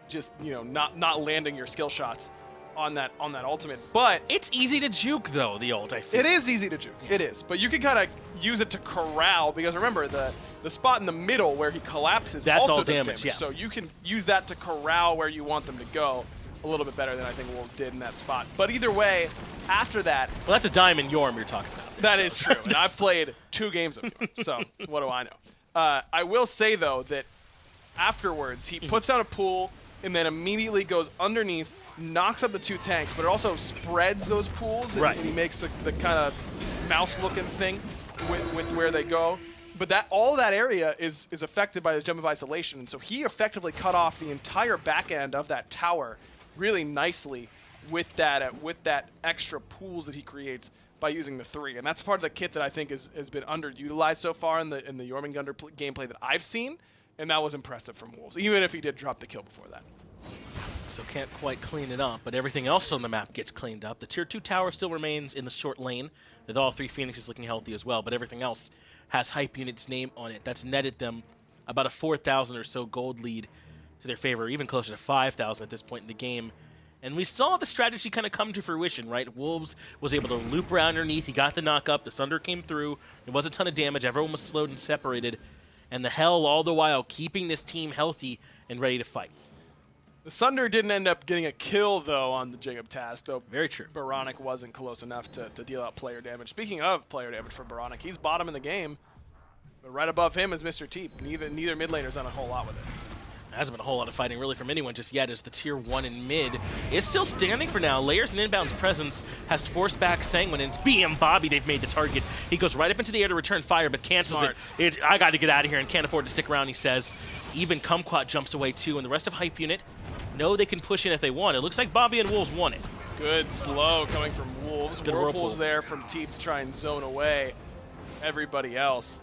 just, you know, not landing your skill shots on that ultimate. But It's easy to juke, though, the ult, I feel. it is easy to juke. It is, but you can kind of use it to corral, because remember the spot in the middle where he collapses That's also all does damage, yeah. So you can use that to corral where you want them to go a little bit better than I think Wolves did in that spot. But either way, after that, Well, that's a diamond Yorm you're talking about. that is true. And I've played 2 games of him, so what do I know? I will say, though, that afterwards, he puts down a pool and then immediately goes underneath, knocks up the 2 tanks, but it also spreads those pools, and, Right. and he makes the kind of mouse-looking thing with where they go. But that all that area is affected by the Gem of Isolation, and so he effectively cut off the entire back end of that tower really nicely with that extra pools that he creates by using the 3. And that's part of the kit that I think has been underutilized so far in the Jormungandr gameplay that I've seen, and that was impressive from Wolves, even if he did drop the kill before that. So can't quite clean it up, but everything else on the map gets cleaned up. The Tier 2 tower still remains in the short lane, with all 3 Phoenixes looking healthy as well, but everything else has Hype Unit's name on it. That's netted them about a 4,000 or so gold lead to their favor, even closer to 5,000 at this point in the game. And we saw the strategy kind of come to fruition, right? Wolves was able to loop around underneath. He got the knock up. The Sunder came through. There was a ton of damage. Everyone was slowed and separated. And the Hell, all the while, keeping this team healthy and ready to fight. The Sunder didn't end up getting a kill, though, on the Jacob Task, though. Very true. Baronic wasn't close enough to deal out player damage. Speaking of player damage for Baronic, he's bottom in the game, but right above him is Mr. Teep. Neither mid laner's done a whole lot with it. There hasn't been a whole lot of fighting really from anyone just yet, as the Tier 1 in mid is still standing for now. Layers and Inbound's presence has forced back Sanguine, and it's BM Bobby they've made the target. He goes right up into the air to return fire, but cancels it. I got to get out of here and can't afford to stick around, he says. Even Kumquat jumps away too, and the rest of Hype Unit know they can push in if they want. It looks like Bobby and Wolves won it. Good slow coming from Wolves. Good Whirlpool's Whirlpool. there from Teep to try and zone away everybody else.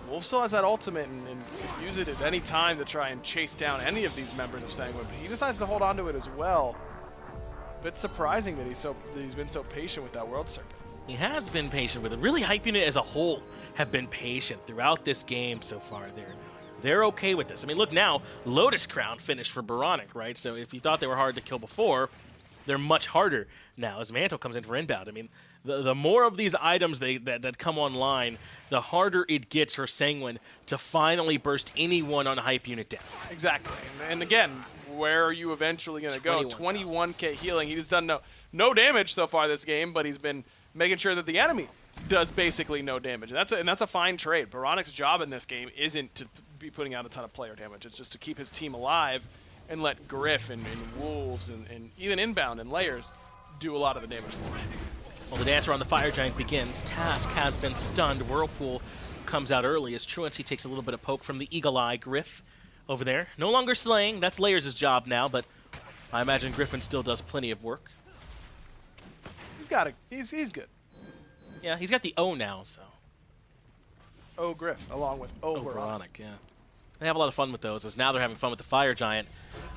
Wolves still has that ultimate and can use it at any time to try and chase down any of these members of Sanguine, but he decides to hold on to it as well. Bit surprising that he's been so patient with that World Serpent. He has been patient with it. Really, Hype Unit as a whole have been patient throughout this game so far. They're okay with this. I mean, look now, Lotus Crown finished for Baronic, right? So if you thought they were hard to kill before, they're much harder now as Mantle comes in for inbound. I mean, the more of these items that come online, the harder it gets for Sanguine to finally burst anyone on Hype Unit down. Exactly. And again, where are you eventually going to go? 21k healing. He's done no damage so far this game, but he's been making sure that the enemy does basically no damage. And that's a fine trade. Baronic's job in this game isn't to be putting out a ton of player damage. It's just to keep his team alive and let Griff and Wolves and even Inbound and Layers do a lot of the damage for him. Well, the dance around the Fire Giant begins. Task has been stunned. Whirlpool comes out early as Truancy takes a little bit of poke from the Eagle Eye Griff over there. No longer slaying. That's Layers' job now, but I imagine Griffin still does plenty of work. He's good. Yeah, he's got the O now, so. O Griff, along with O Baronic. Baronic, yeah. They have a lot of fun with those, as now they're having fun with the Fire Giant.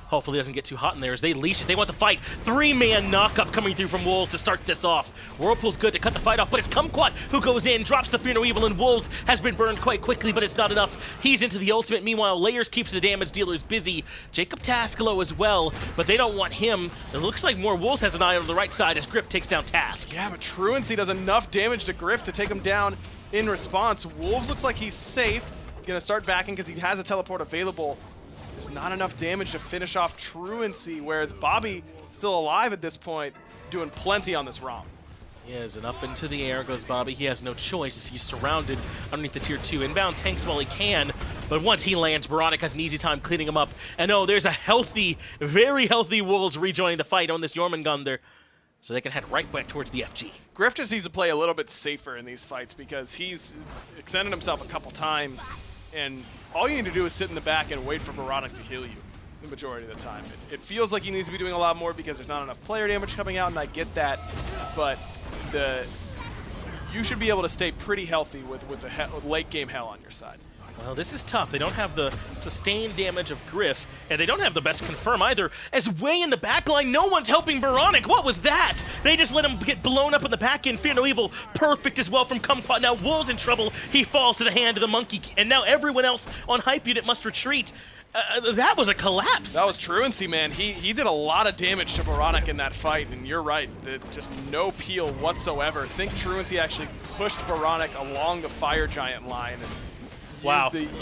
Hopefully it doesn't get too hot in there as they leash it. They want the fight. 3-man knock-up coming through from Wolves to start this off. Whirlpool's good to cut the fight off, but it's Kumquat who goes in, drops the Funeral Evil, and Wolves has been burned quite quickly, but it's not enough. He's into the ultimate. Meanwhile, Layers keeps the damage dealers busy. Jacob Task low as well, but they don't want him. It looks like more Wolves has an eye on the right side as Griff takes down Task. Yeah, but Truancy does enough damage to Griff to take him down in response. Wolves looks like he's safe. Gonna start backing because he has a teleport available. There's not enough damage to finish off Truancy, whereas Bobby, still alive at this point, doing plenty on this ROM. He is, and up into the air goes Bobby. He has no choice as he's surrounded underneath the Tier 2. Inbound tanks while he can, But once he lands, Baronic has an easy time cleaning him up. And oh, there's a healthy, very healthy Wolves rejoining the fight on this Jormungandr, so they can head right back towards the FG. Griff just needs to play a little bit safer in these fights because he's extended himself a couple times, and all you need to do is sit in the back and wait for Baronic to heal you the majority of the time. It feels like he needs to be doing a lot more because there's not enough player damage coming out, and I get that, but you should be able to stay pretty healthy with the late game hell on your side. Well, this is tough. They don't have the sustained damage of Griff, and they don't have the best confirm either. As way in the back line, no one's helping Baronic. What was that? They just let him get blown up in the back end. Fear No Evil, perfect as well from Kumquat. Now Wolves in trouble. He falls to the hand of the monkey, and now everyone else on Hype Unit must retreat. That was a collapse. That was Truancy, man. He did a lot of damage to Baronic in that fight, and you're right. Just no peel whatsoever. I think Truancy actually pushed Baronic along the Fire Giant line and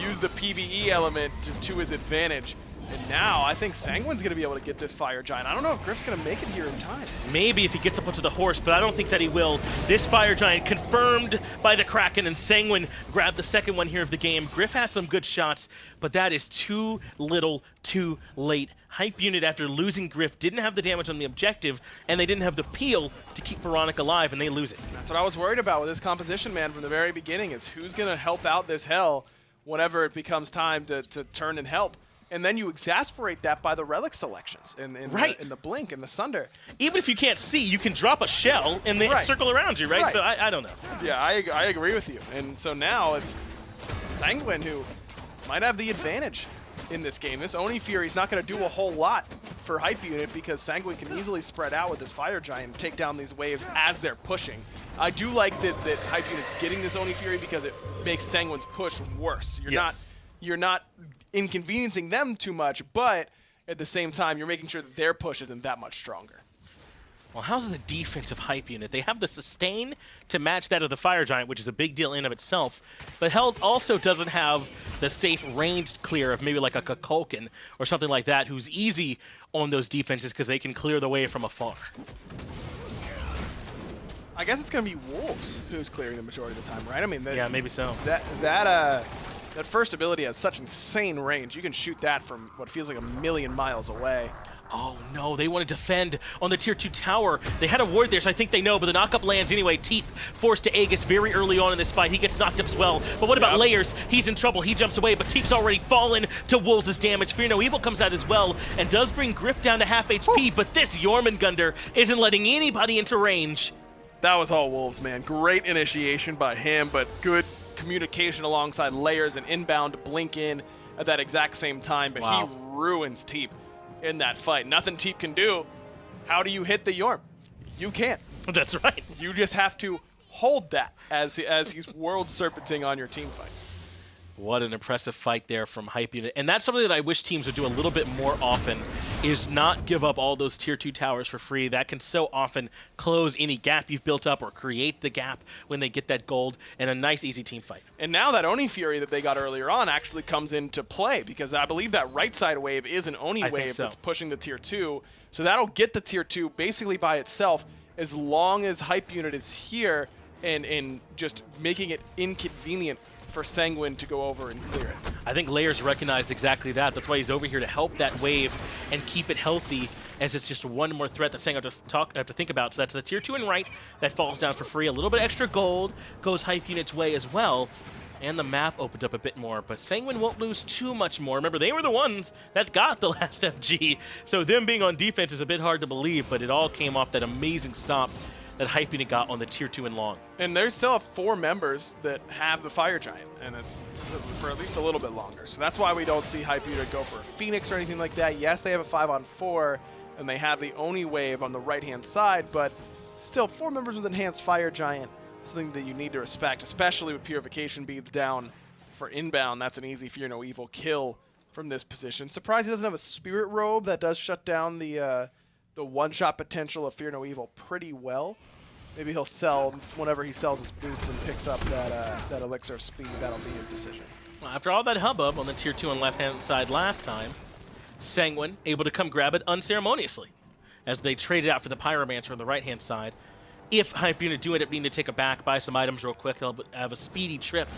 used the PvE element to his advantage. And now I think Sanguine's going to be able to get this Fire Giant. I don't know if Griff's going to make it here in time. Maybe if he gets up onto the horse, but I don't think that he will. This Fire Giant confirmed by the Kraken, and Sanguine grabbed the second one here of the game. Griff has some good shots, but that is too little, too late. Hype Unit, after losing Griff, didn't have the damage on the objective, and they didn't have the peel to keep Baronic alive, and they lose it. That's what I was worried about with this composition, man, from the very beginning, is who's going to help out this hell whenever it becomes time to turn and help. And then you exasperate that by the relic selections in the Blink and the Sunder. Even if you can't see, you can drop a shell and they circle around you, right? So I don't know. Yeah, I agree with you. And so now it's Sanguine who might have the advantage in this game. This Oni Fury's not going to do a whole lot for Hype Unit because Sanguine can easily spread out with this Fire Giant and take down these waves as they're pushing. I do like that Hype Unit's getting this Oni Fury because it makes Sanguine's push worse. You're not inconveniencing them too much, but at the same time, you're making sure that their push isn't that much stronger. Well, how's the defensive Hype Unit? They have the sustain to match that of the Fire Giant, which is a big deal in of itself, but Held also doesn't have the safe ranged clear of maybe like a Kukulkan or something like that, who's easy on those defenses because they can clear the way from afar. I guess it's going to be Wolves who's clearing the majority of the time, right? I mean, yeah, maybe so. That first ability has such insane range. You can shoot that from what feels like 1,000,000 miles away. Oh no, they want to defend on the tier 2 tower. They had a ward there, so I think they know, but the knockup lands anyway. Teep forced to Aegis very early on in this fight. He gets knocked up as well. But what about Layers? He's in trouble. He jumps away, but Teep's already fallen to Wolves' damage. Fear No Evil comes out as well and does bring Griff down to half HP, but this Jormungandr isn't letting anybody into range. That was all Wolves, man. Great initiation by him, but good communication alongside Layers and inbound to blink in at that exact same time, but he ruins Teep in that fight. Nothing Teep can do. How do you hit the Yorm? You can't. That's right. You just have to hold that as he's world serpenting on your team fight. What an impressive fight there from Hype Unit. And that's something that I wish teams would do a little bit more often, is not give up all those tier 2 towers for free. That can so often close any gap you've built up or create the gap when they get that gold, and a nice, easy team fight. And now that Oni Fury that they got earlier on actually comes into play, because I believe that right side wave is an Oni wave that's pushing the tier 2. So that'll get the tier 2 basically by itself as long as Hype Unit is here and just making it inconvenient for Sanguine to go over and clear it. I think Layers recognized exactly that. That's why he's over here to help that wave and keep it healthy, as it's just one more threat that Sanguine have to think about. So that's the tier 2 and right that falls down for free. A little bit extra gold goes Hype Unit's way as well, and the map opened up a bit more. But Sanguine won't lose too much more. Remember, they were the ones that got the last FG, so them being on defense is a bit hard to believe, but it all came off that amazing stop that Hype Unit got on the tier 2 and long. And they still have 4 members that have the Fire Giant, and it's for at least a little bit longer. So that's why we don't see Hype Unit go for a Phoenix or anything like that. Yes, they have a 5-on-4, and they have the Oni wave on the right-hand side, but still 4 members with Enhanced Fire Giant, something that you need to respect, especially with Purification Beads down for inbound. That's an easy Fear No Evil kill from this position. Surprised he doesn't have a Spirit Robe that does shut down the one-shot potential of Fear No Evil pretty well. Maybe he'll sell, whenever he sells his boots and picks up that Elixir of Speed, that'll be his decision. Well, after all that hubbub on the tier 2 and left-hand side last time, Sanguine able to come grab it unceremoniously as they traded out for the Pyromancer on the right-hand side. If Hype Unit do end up needing to take it back, buy some items real quick, they'll have a speedy trip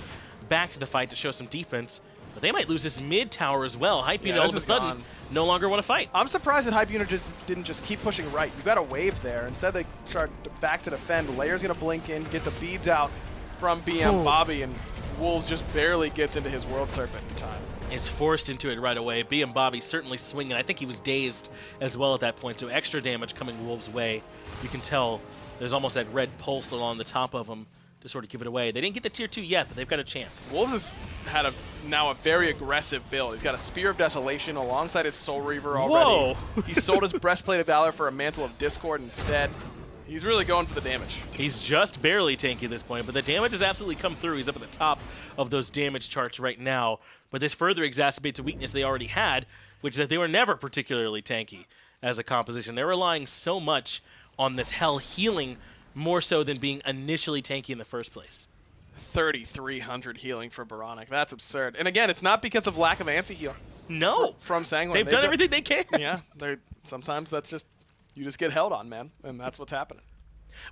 back to the fight to show some defense. But they might lose this mid tower as well. Hype Unit all this of a is sudden gone. no longer want to fight. I'm surprised that Hype Unit didn't just keep pushing right. You got a wave there. Instead, they tried back to defend. Layer's going to blink in, get the beads out from BM Bobby, and Wolves just barely gets into his World Serpent in time. Is forced into it right away. BM Bobby certainly swinging. I think he was dazed as well at that point, so extra damage coming Wolves' way. You can tell there's almost that red pulse along the top of him to sort of give it away. They didn't get the tier 2 yet, but they've got a chance. Wolves has had now a very aggressive build. He's got a Spear of Desolation alongside his Soul Reaver already. Whoa. He sold his Breastplate of Valor for a Mantle of Discord instead. He's really going for the damage. He's just barely tanky at this point, but the damage has absolutely come through. He's up at the top of those damage charts right now. But this further exacerbates a weakness they already had, which is that they were never particularly tanky as a composition. They're relying so much on this hell healing more so than being initially tanky in the first place. 3,300 healing for Baronic. That's absurd. And again, it's not because of lack of anti-heal. No. From Sanguine. They've done everything they can. Yeah. Sometimes that's just, you just get held on, man. And that's what's happening.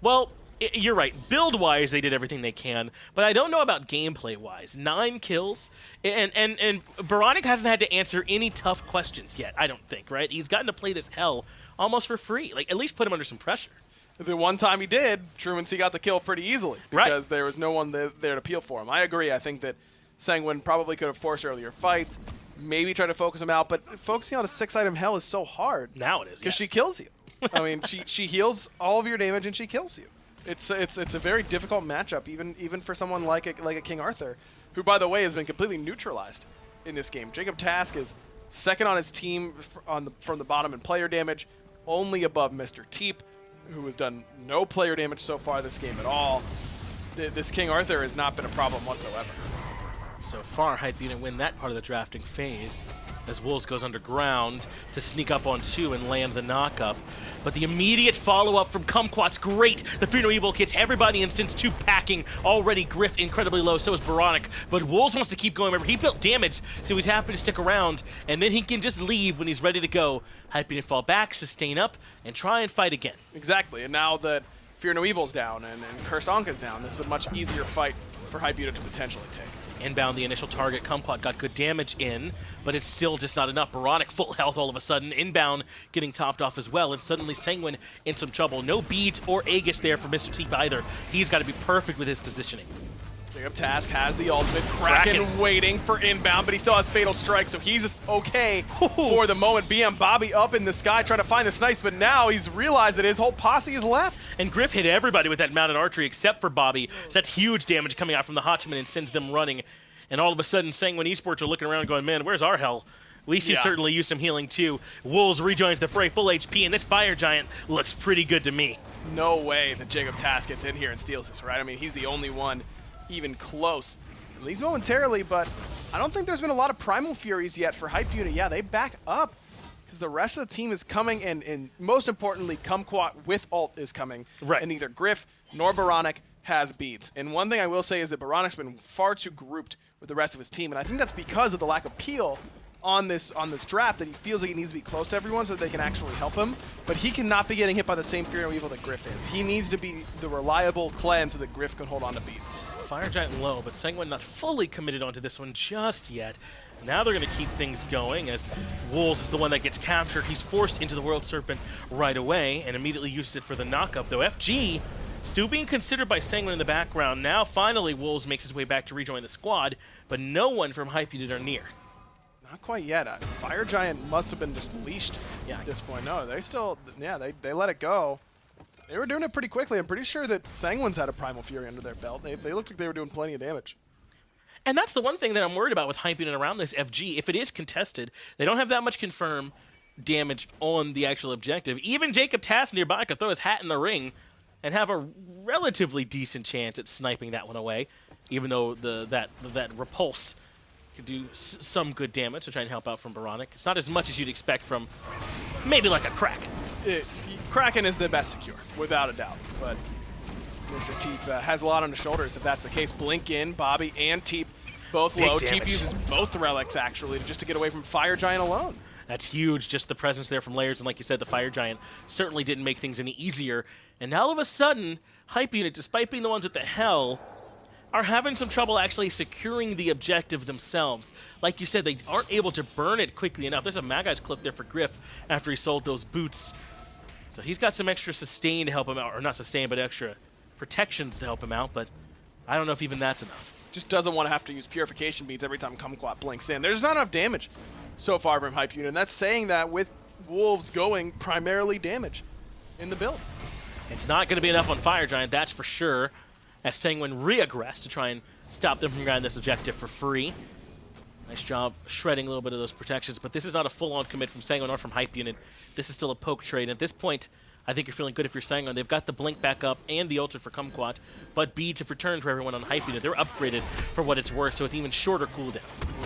Well, you're right. Build-wise, they did everything they can, but I don't know about gameplay-wise. 9 kills, and Baronic hasn't had to answer any tough questions yet, I don't think, right? He's gotten to play this hell almost for free. Like, at least put him under some pressure. The one time he did, Trumancy got the kill pretty easily because there was no one there to peel for him. I agree. I think that Sanguine probably could have forced earlier fights, maybe try to focus him out, but focusing on a 6-item hell is so hard. Now it is, because yes. she kills you. I mean, she heals all of your damage and she kills you. It's a very difficult matchup, even for someone like a King Arthur, who, by the way, has been completely neutralized in this game. Jacob Task is second on his team from the bottom in player damage, only above Mr. Teep, who has done no player damage so far this game at all. This King Arthur has not been a problem whatsoever. So far, Hype Unit win that part of the drafting phase as Wolves goes underground to sneak up on 2 and land the knockup. But the immediate follow-up from Kumquat's great. The Fear No Evil gets everybody in since 2 packing. Already Griff incredibly low, so is Baronic. But Wolves wants to keep going. Remember, he built damage, so he's happy to stick around. And then he can just leave when he's ready to go. Hype Unit fall back, sustain up, and try and fight again. Exactly, and now that Fear No Evil's down and Cursed Ankha's down, this is a much easier fight for Hype Unit to potentially take. Inbound, the initial target, Kumquat got good damage in, but it's still just not enough. Baronic full health all of a sudden. Inbound getting topped off as well, and suddenly Sanguine in some trouble. No beads or Aegis there for Mr. Teep either. He's got to be perfect with his positioning. Jacob Task has the ultimate. Kraken waiting for inbound, but he still has Fatal Strike, so he's okay for the moment. BM Bobby up in the sky trying to find the snipes, but now he's realized that his whole posse is left. And Griff hit everybody with that mounted archery except for Bobby, so that's huge damage coming out from the Hotchman and sends them running. And all of a sudden, Sanguine Esports are looking around going, man, where's our hell? We should certainly use some healing too. Wolves rejoins the fray full HP, and this Fire Giant looks pretty good to me. No way that Jacob Task gets in here and steals this, right? I mean, he's the only one even close. At least momentarily, but I don't think there's been a lot of Primal Furies yet for Hype Unit. Yeah, they back up because the rest of the team is coming, and most importantly, Kumquat with ult is coming. Right. And neither Griff nor Baronic has beads. And one thing I will say is that Baronic's been far too grouped with the rest of his team, and I think that's because of the lack of peel on this draft, that he feels like he needs to be close to everyone so that they can actually help him. But he cannot be getting hit by the same Fear No Evil that Griff is. He needs to be the reliable cleanse so that Griff can hold on to beats. Fire Giant low, but Sanguine not fully committed onto this one just yet. Now they're going to keep things going as Wolves is the one that gets captured. He's forced into the World Serpent right away and immediately uses it for the knockup, though FG still being considered by Sanguine in the background. Now finally Wolves makes his way back to rejoin the squad, but no one from Hype Unit are near. Not quite yet. Fire Giant must have been just leashed at this point. No, they still, yeah, they let it go. They were doing it pretty quickly. I'm pretty sure that Sanguine's had a Primal Fury under their belt. They looked like they were doing plenty of damage. And that's the one thing that I'm worried about with Hype Unit around this FG. If it is contested, they don't have that much confirm damage on the actual objective. Even Jacob Tass nearby could throw his hat in the ring and have a relatively decent chance at sniping that one away, even though that repulse could do some good damage to try and help out from Baronic. It's not as much as you'd expect from maybe like a Kraken. Kraken is the best secure, without a doubt. But Mr. Teep has a lot on his shoulders if that's the case. Blink in, Bobby and Teep both Big low. damage. Teep uses both relics actually just to get away from Fire Giant alone. That's huge, just the presence there from Layers, and like you said, the Fire Giant certainly didn't make things any easier. And now all of a sudden, Hype Unit, despite being the ones with the hell, are having some trouble actually securing the objective themselves. Like you said, they aren't able to burn it quickly enough. There's a Magai's clip there for Griff after he sold those boots. So he's got some extra sustain to help him out, or not sustain, but extra protections to help him out, but I don't know if even that's enough. Just doesn't want to have to use purification beads every time Kumquat blinks in. There's not enough damage so far from Hype Unit, and that's saying that with Wolves going primarily damage in the build. It's not going to be enough on Fire Giant, that's for sure, as Sanguine re-aggress to try and stop them from grabbing this objective for free. Nice job shredding a little bit of those protections, but this is not a full-on commit from Sanguine or from Hype Unit. This is still a poke trade. At this point, I think you're feeling good if you're Sanguine. They've got the blink back up and the ultimate for Kumquat, but beads have returned for everyone on Hype Unit. They're upgraded for what it's worth, so it's even shorter cooldown.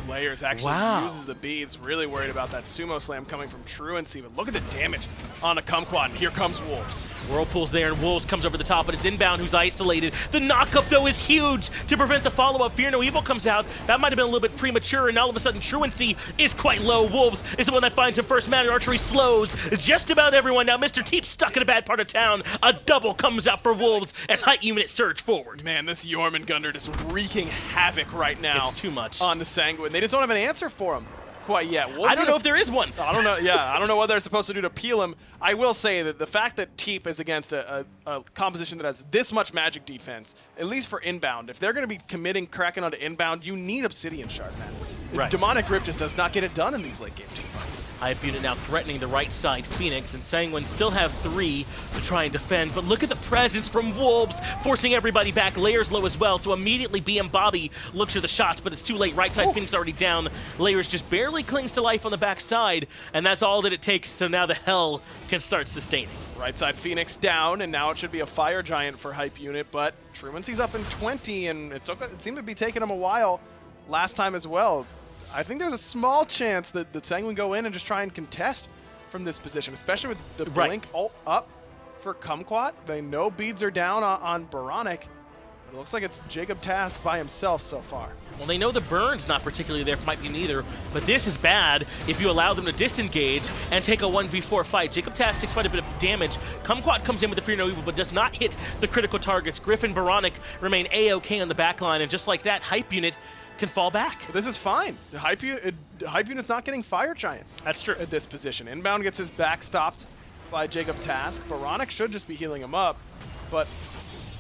Layers actually Wow. uses the beads. Really worried about that sumo slam coming from Truancy, but look at the damage on a Kumquat, and here comes Wolves. Whirlpool's there, and Wolves comes over the top, but it's inbound who's isolated. The knockup, though, is huge to prevent the follow-up. Fear No Evil comes out. That might have been a little bit premature, and all of a sudden, Truancy is quite low. Wolves is the one that finds him first. Man, Archery slows just about everyone. Now, Mr. Teep stuck in a bad part of town. A double comes out for Wolves as Hype Unit surge forward. Man, this Jormungandr is wreaking havoc right now. It's too much. On the Sanguine. They just don't have an answer for him quite yet. Wolves I don't know if there is one. I don't know. Yeah, I don't know what they're supposed to do to peel him. I will say that the fact that Teep is against a composition that has this much magic defense, at least for inbound, if they're going to be committing Kraken onto inbound, you need Obsidian Shard, man. Right. Demonic Grip just does not get it done in these late game team fights. Hype Unit now threatening the right side Phoenix, and Sanguine still have 3 to try and defend, but look at the presence from Wolves, forcing everybody back. Layers low as well, so immediately BM Bobby looks for the shots, but it's too late. Right side Phoenix already down. Layers just barely clings to life on the back side, and that's all that it takes, so now the hell can start sustaining. Right side Phoenix down, and now it should be a Fire Giant for Hype Unit, but Truancy's up in 20, and it seemed to be taking him a while last time as well. I think there's a small chance that Sanguine go in and just try and contest from this position, especially with the blink ult up for Kumquat. They know beads are down on Baronic. It looks like it's Jacob Task by himself so far. Well, they know the burn's not particularly there for Might Be Neither, but this is bad if you allow them to disengage and take a 1v4 fight. Jacob Task takes quite a bit of damage. Kumquat comes in with the Fear No Evil, but does not hit the critical targets. Griffin, Baronic remain A-OK on the backline, and just like that, Hype Unit can fall back. But this is fine. The Hype Unit's not getting Fire Giant. That's true. At this position. Inbound gets his back stopped by Jacob Task. Baronic should just be healing him up, but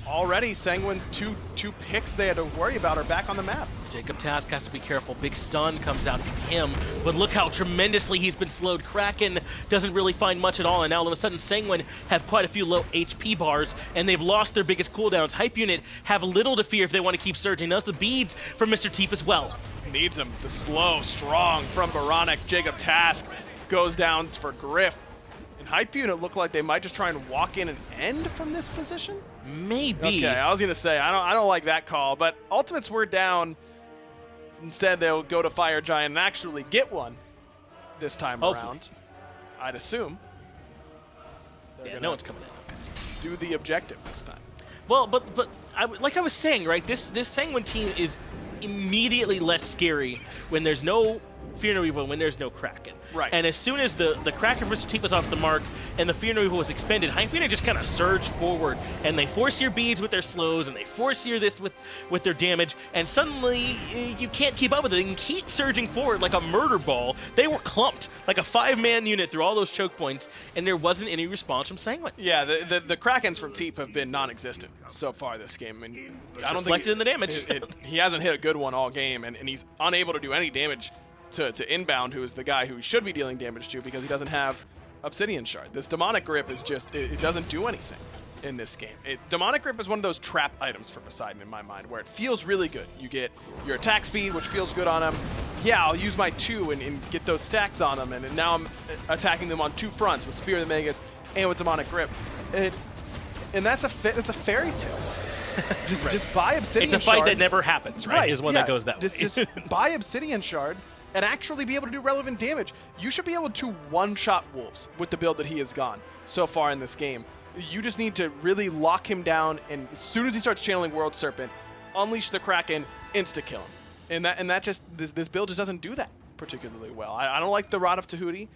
already Sanguine's two picks they had to worry about are back on the map. Jacob Task has to be careful. Big stun comes out from him, but look how tremendously he's been slowed. Kraken doesn't really find much at all, and now all of a sudden Sanguine have quite a few low HP bars, and they've lost their biggest cooldowns. Hype Unit have little to fear if they want to keep surging. Those are the beads from Mr. Teep as well. Needs him. The slow, strong from Baronic. Jacob Task goes down for Griff. And Hype Unit look like they might just try and walk in and end from this position? Maybe. Okay, I was gonna say I don't like that call, but ultimates were down. Instead, they'll go to Fire Giant and actually get one this time Hopefully. around. I'd assume. Yeah, no one's coming in. Do the objective this time. Well, but like I was saying, right? This Sanguine team is immediately less scary when there's no Fear No Evil, when there's no Kraken. Right. And as soon as the Kraken versus Teep was off the mark and the Fear No Evil was expended, Hype Unit just kind of surged forward, and they force your beads with their slows, and they force your this with their damage, and suddenly you can't keep up with it. They can keep surging forward like a murder ball. They were clumped like a 5-man unit through all those choke points, and there wasn't any response from Sanguine. Yeah, the Krakens from Teep have been non-existent so far this game. And I don't reflected think in the damage. He hasn't hit a good one all game, and he's unable to do any damage to Inbound, who is the guy who he should be dealing damage to because he doesn't have Obsidian Shard. This Demonic Grip is just, it doesn't do anything in this game. Demonic Grip is one of those trap items for Poseidon in my mind, where it feels really good. You get your attack speed, which feels good on him. Yeah, I'll use my 2 and get those stacks on him, and now I'm attacking them on 2 fronts with Spear of the Magus and with Demonic Grip. And that's a fairy tale. Just buy Obsidian Shard. It's a fight that never happens, right? Is one that goes that way. Just buy Obsidian Shard and actually be able to do relevant damage. You should be able to one-shot Wolves with the build that he has gone so far in this game. You just need to really lock him down, and as soon as he starts channeling World Serpent, unleash the Kraken, insta-kill him. And that just, this build just doesn't do that particularly well. I don't like the Rod of Tahuti.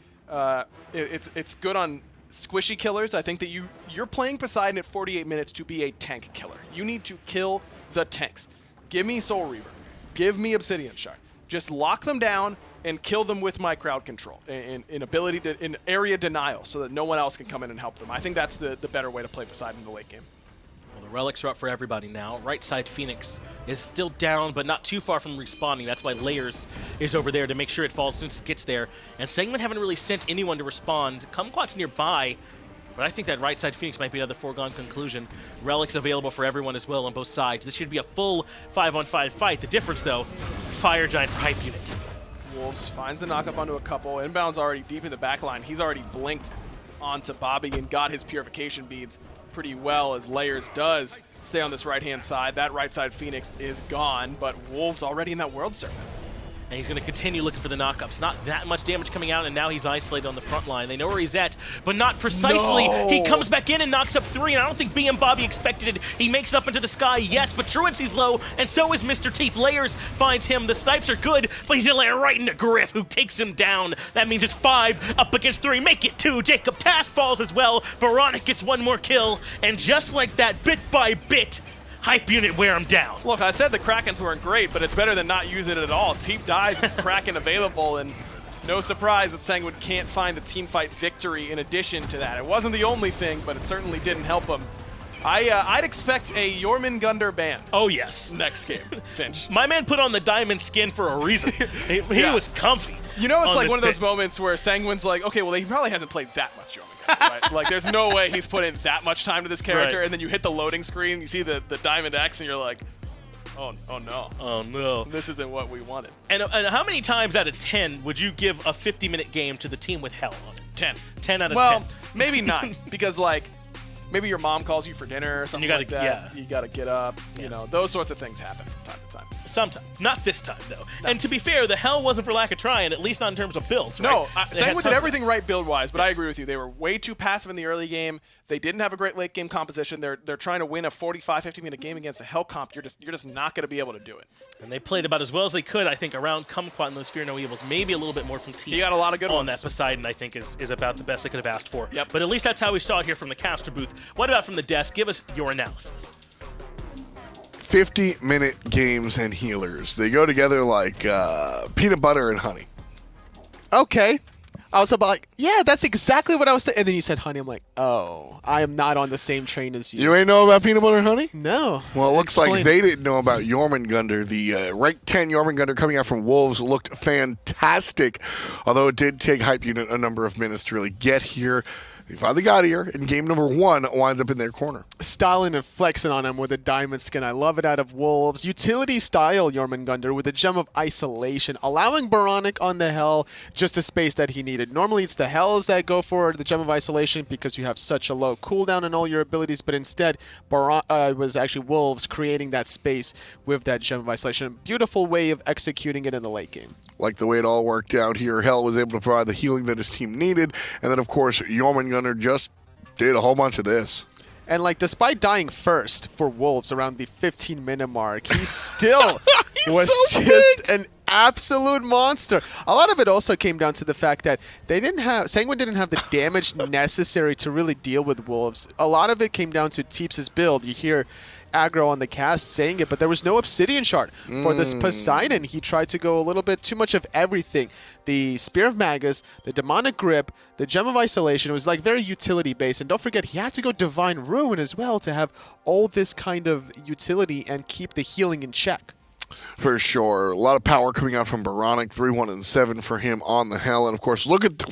It's good on squishy killers. I think that you're playing Poseidon at 48 minutes to be a tank killer. You need to kill the tanks. Give me Soul Reaver. Give me Obsidian Shard. Just lock them down and kill them with my crowd control in ability to in area denial so that no one else can come in and help them. I think that's the better way to play Poseidon in the late game. Well, the relics are up for everybody now. Right side Phoenix is still down, but not too far from respawning. That's why Layers is over there to make sure it falls as soon as it gets there. And Sanguine haven't really sent anyone to respond. Kumquat's nearby, but I think that right side Phoenix might be another foregone conclusion. Relics available for everyone as well on both sides. This should be a full 5-on-5 fight. The difference, though, Fire Giant for Hype Unit. Wolves finds the knock-up onto a couple. Inbound's already deep in the back line. He's already blinked onto Bobby and got his purification beads pretty well as Layers does stay on this right-hand side. That right side Phoenix is gone, but Wolves already in that World Serpent. And he's going to continue looking for the knockups. Not that much damage coming out, and now he's isolated on the front line. They know where he's at, but not precisely. No. He comes back in and knocks up 3, and I don't think BM Bobby expected it. He makes it up into the sky, yes, but Truancy's low, and so is Mr. Teep. Layers finds him. The snipes are good, but he's going to land right into Griff, who takes him down. That means it's 5 up against 3. Make it 2. Jacob Task falls as well. Veronic gets 1 more kill, and just like that, bit by bit, Hype Unit wear him down. Look, I said the Krakens weren't great, but it's better than not using it at all. Teep died, Kraken available, and no surprise that Sanguine can't find the team fight victory in addition to that. It wasn't the only thing, but it certainly didn't help him. I'd expect a Jormungandr ban. Oh, yes. Next game, Finch. My man put on the diamond skin for a reason. He Yeah. was comfy. You know, it's on like this one of those bit. moments where Sanguine's like, okay, well, he probably hasn't played that much Jormungandr, right? Like, there's no way he's put in that much time to this character, Right. and then you hit the loading screen, you see the Diamond X, and you're like, oh no. Oh, no. This isn't what we wanted. And how many times out of 10 would you give a 50-minute game to the team with hell on it? 10. 10 out of Well, 10. maybe 9, because, like, maybe your mom calls you for dinner or something you gotta- like that. yeah. You gotta get up. You know, those sorts of things happen from time to time. Sometimes. Not this time, though. And to be fair, the hell wasn't for lack of trying, at least not in terms of builds, right? No, They had Sanguine did tons of- everything right build-wise, but I Yes. agree with you. They were way too passive in the early game. They didn't have a great late-game composition. They're trying to win a 45, 50-minute game against a Hell comp. You're just not going to be able to do it. And they played about as well as they could, I think, around Kumquat and those Fear No Evils. Maybe a little bit more from T. He got a lot of good on ones. that Poseidon, I think, is about the best they could have asked for. Yep. But at least that's how we saw it here from the caster booth. What about from the desk? Give us your analysis. 50-minute games and healers. They go together like peanut butter and honey. Okay. I was about like, yeah, that's exactly what I was saying. And then you said honey. I'm like, oh, I am not on the same train as you. You ain't know about peanut butter and honey? No. Well, it looks like Explain. they didn't know about Jormungandr. The rank 10 Jormungandr coming out from Wolves looked fantastic, although it did take Hype Unit a number of minutes to really get here. They finally got here, and game number 1 winds up in their corner. Styling and flexing on him with a diamond skin. I love it out of Wolves. Utility style Jormungandr with a gem of isolation, allowing Baronic on the Hell just the space that he needed. Normally it's the Hells that go for the gem of isolation because you have such a low cooldown in all your abilities, but instead it was actually Wolves creating that space with that gem of isolation. Beautiful way of executing it in the late game. Like the way it all worked out here, Hell was able to provide the healing that his team needed, and then, of course, Jormungandr just did a whole bunch of this. And like, despite dying first for Wolves around the 15-minute mark, he still was so just an absolute monster. A lot of it also came down to the fact that Sanguine didn't have the damage necessary to really deal with Wolves. A lot of it came down to Teeps' build. You hear aggro on the cast saying it, but there was no Obsidian Shard for this Poseidon. He tried to go a little bit too much of everything. The Spear of Magus, the Demonic Grip, the Gem of Isolation. It was like very utility based. And don't forget, he had to go Divine Ruin as well to have all this kind of utility and keep the healing in check. For sure. A lot of power coming out from Baronic. 3-1 and 7 for him on the Hell. And, of course, look at...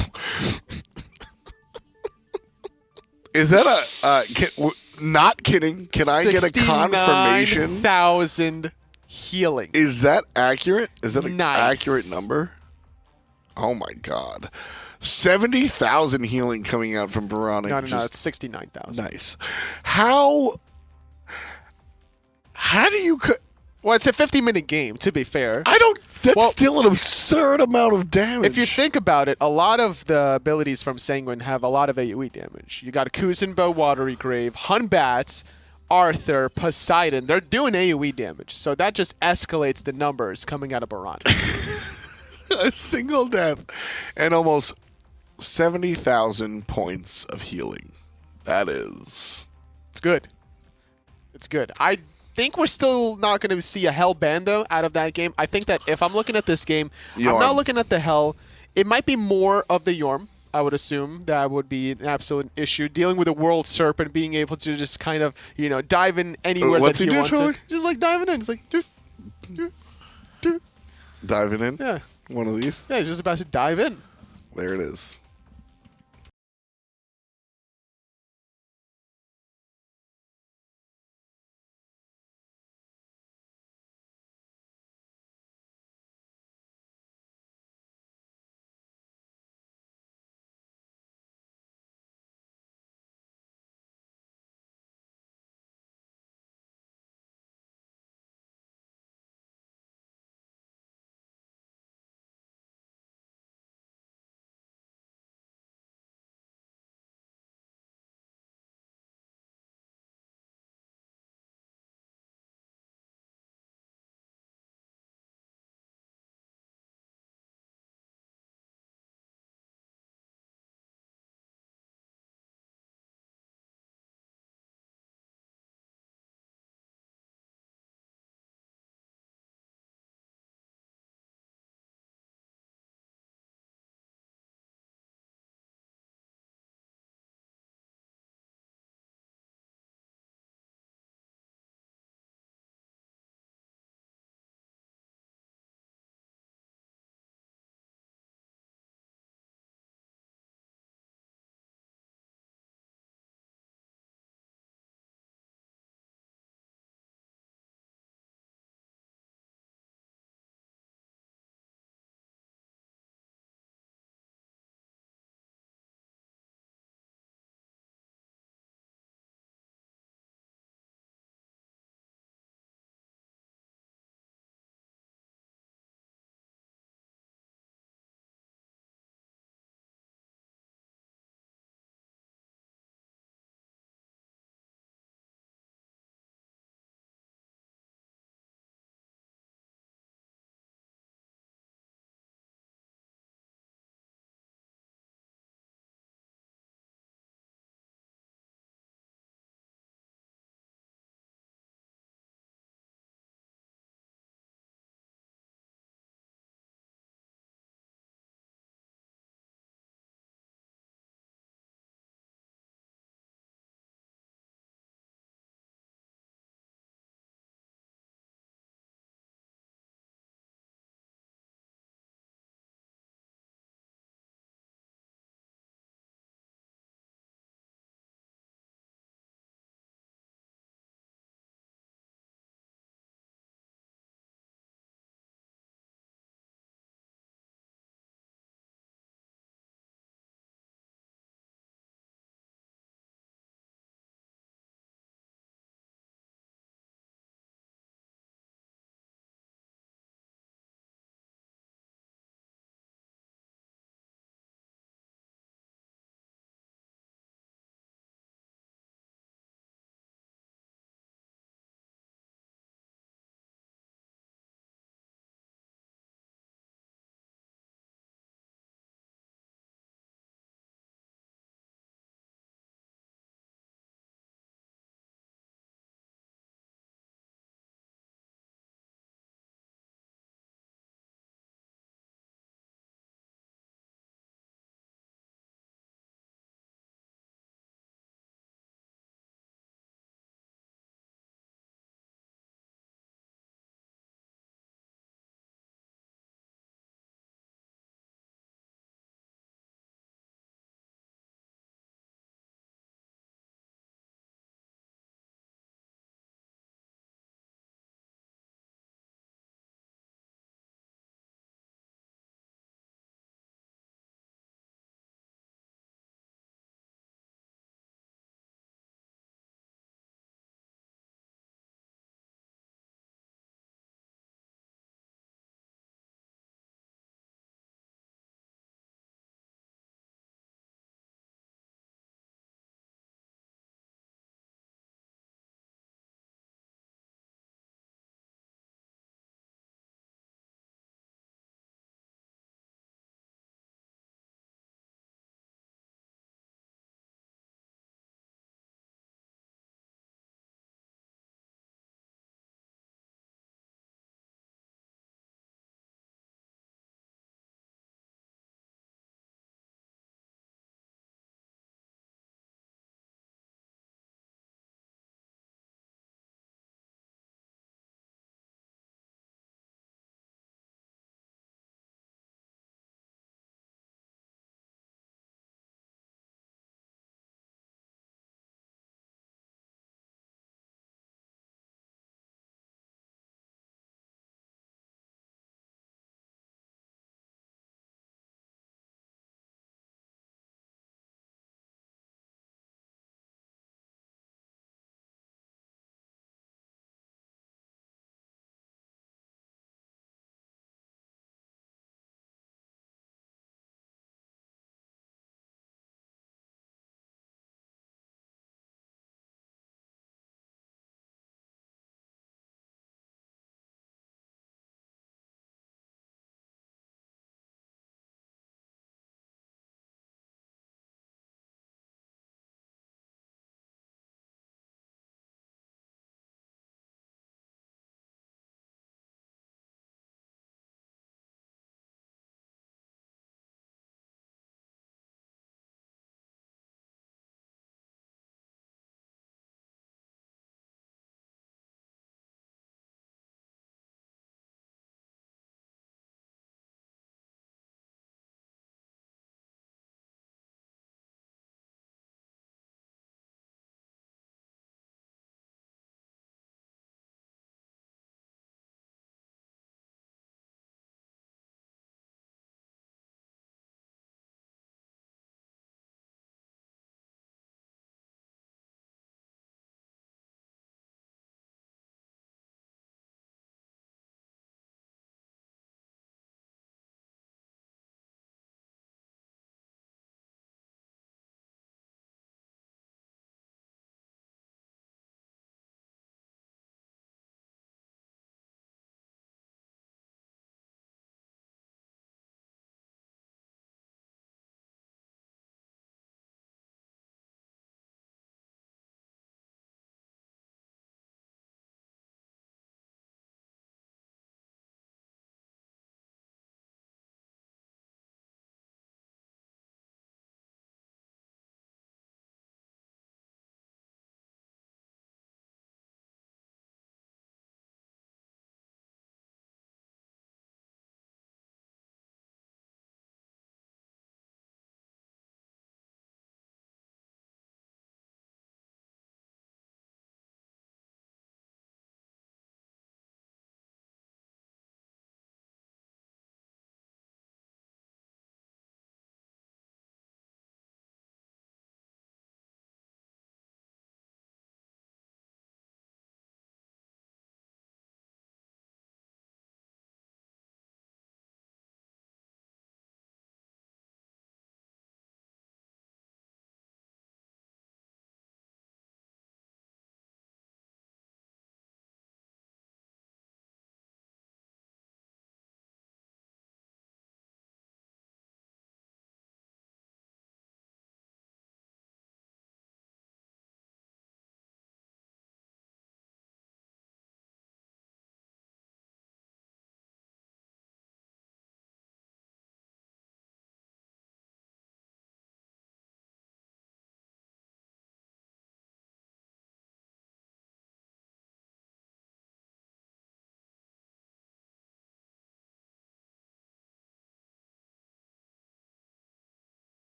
Is that a... not kidding. Can I get a confirmation? 69,000 healing. Is that accurate? Is that an Nice. accurate number? Oh, my God. 70,000 healing coming out from Baronic. No, Just it's 69,000. nice. How do you... Well, it's a 50-minute game, to be fair. That's Well, still an absurd amount of damage. If you think about it, a lot of the abilities from Sanguine have a lot of AoE damage. You got Kuzenbo, Watery Grave, Hunbats, Arthur, Poseidon. They're doing AoE damage. So that just escalates the numbers coming out of Baronic. A single death and almost 70,000 points of healing. That is... It's good. It's good. think we're still not going to see a Hell Bando out of that game. I think that if I'm looking at this game, I'm not Yorm. looking at the Hell. It might be more of the Yorm. I would assume that would be an absolute issue. Dealing with a World Serpent, being able to just kind of, dive in anywhere What's that he he do, wants Troy? to. Just like diving in. It's like, Diving in. yeah. One of these. Yeah, he's just about to dive in. There it is.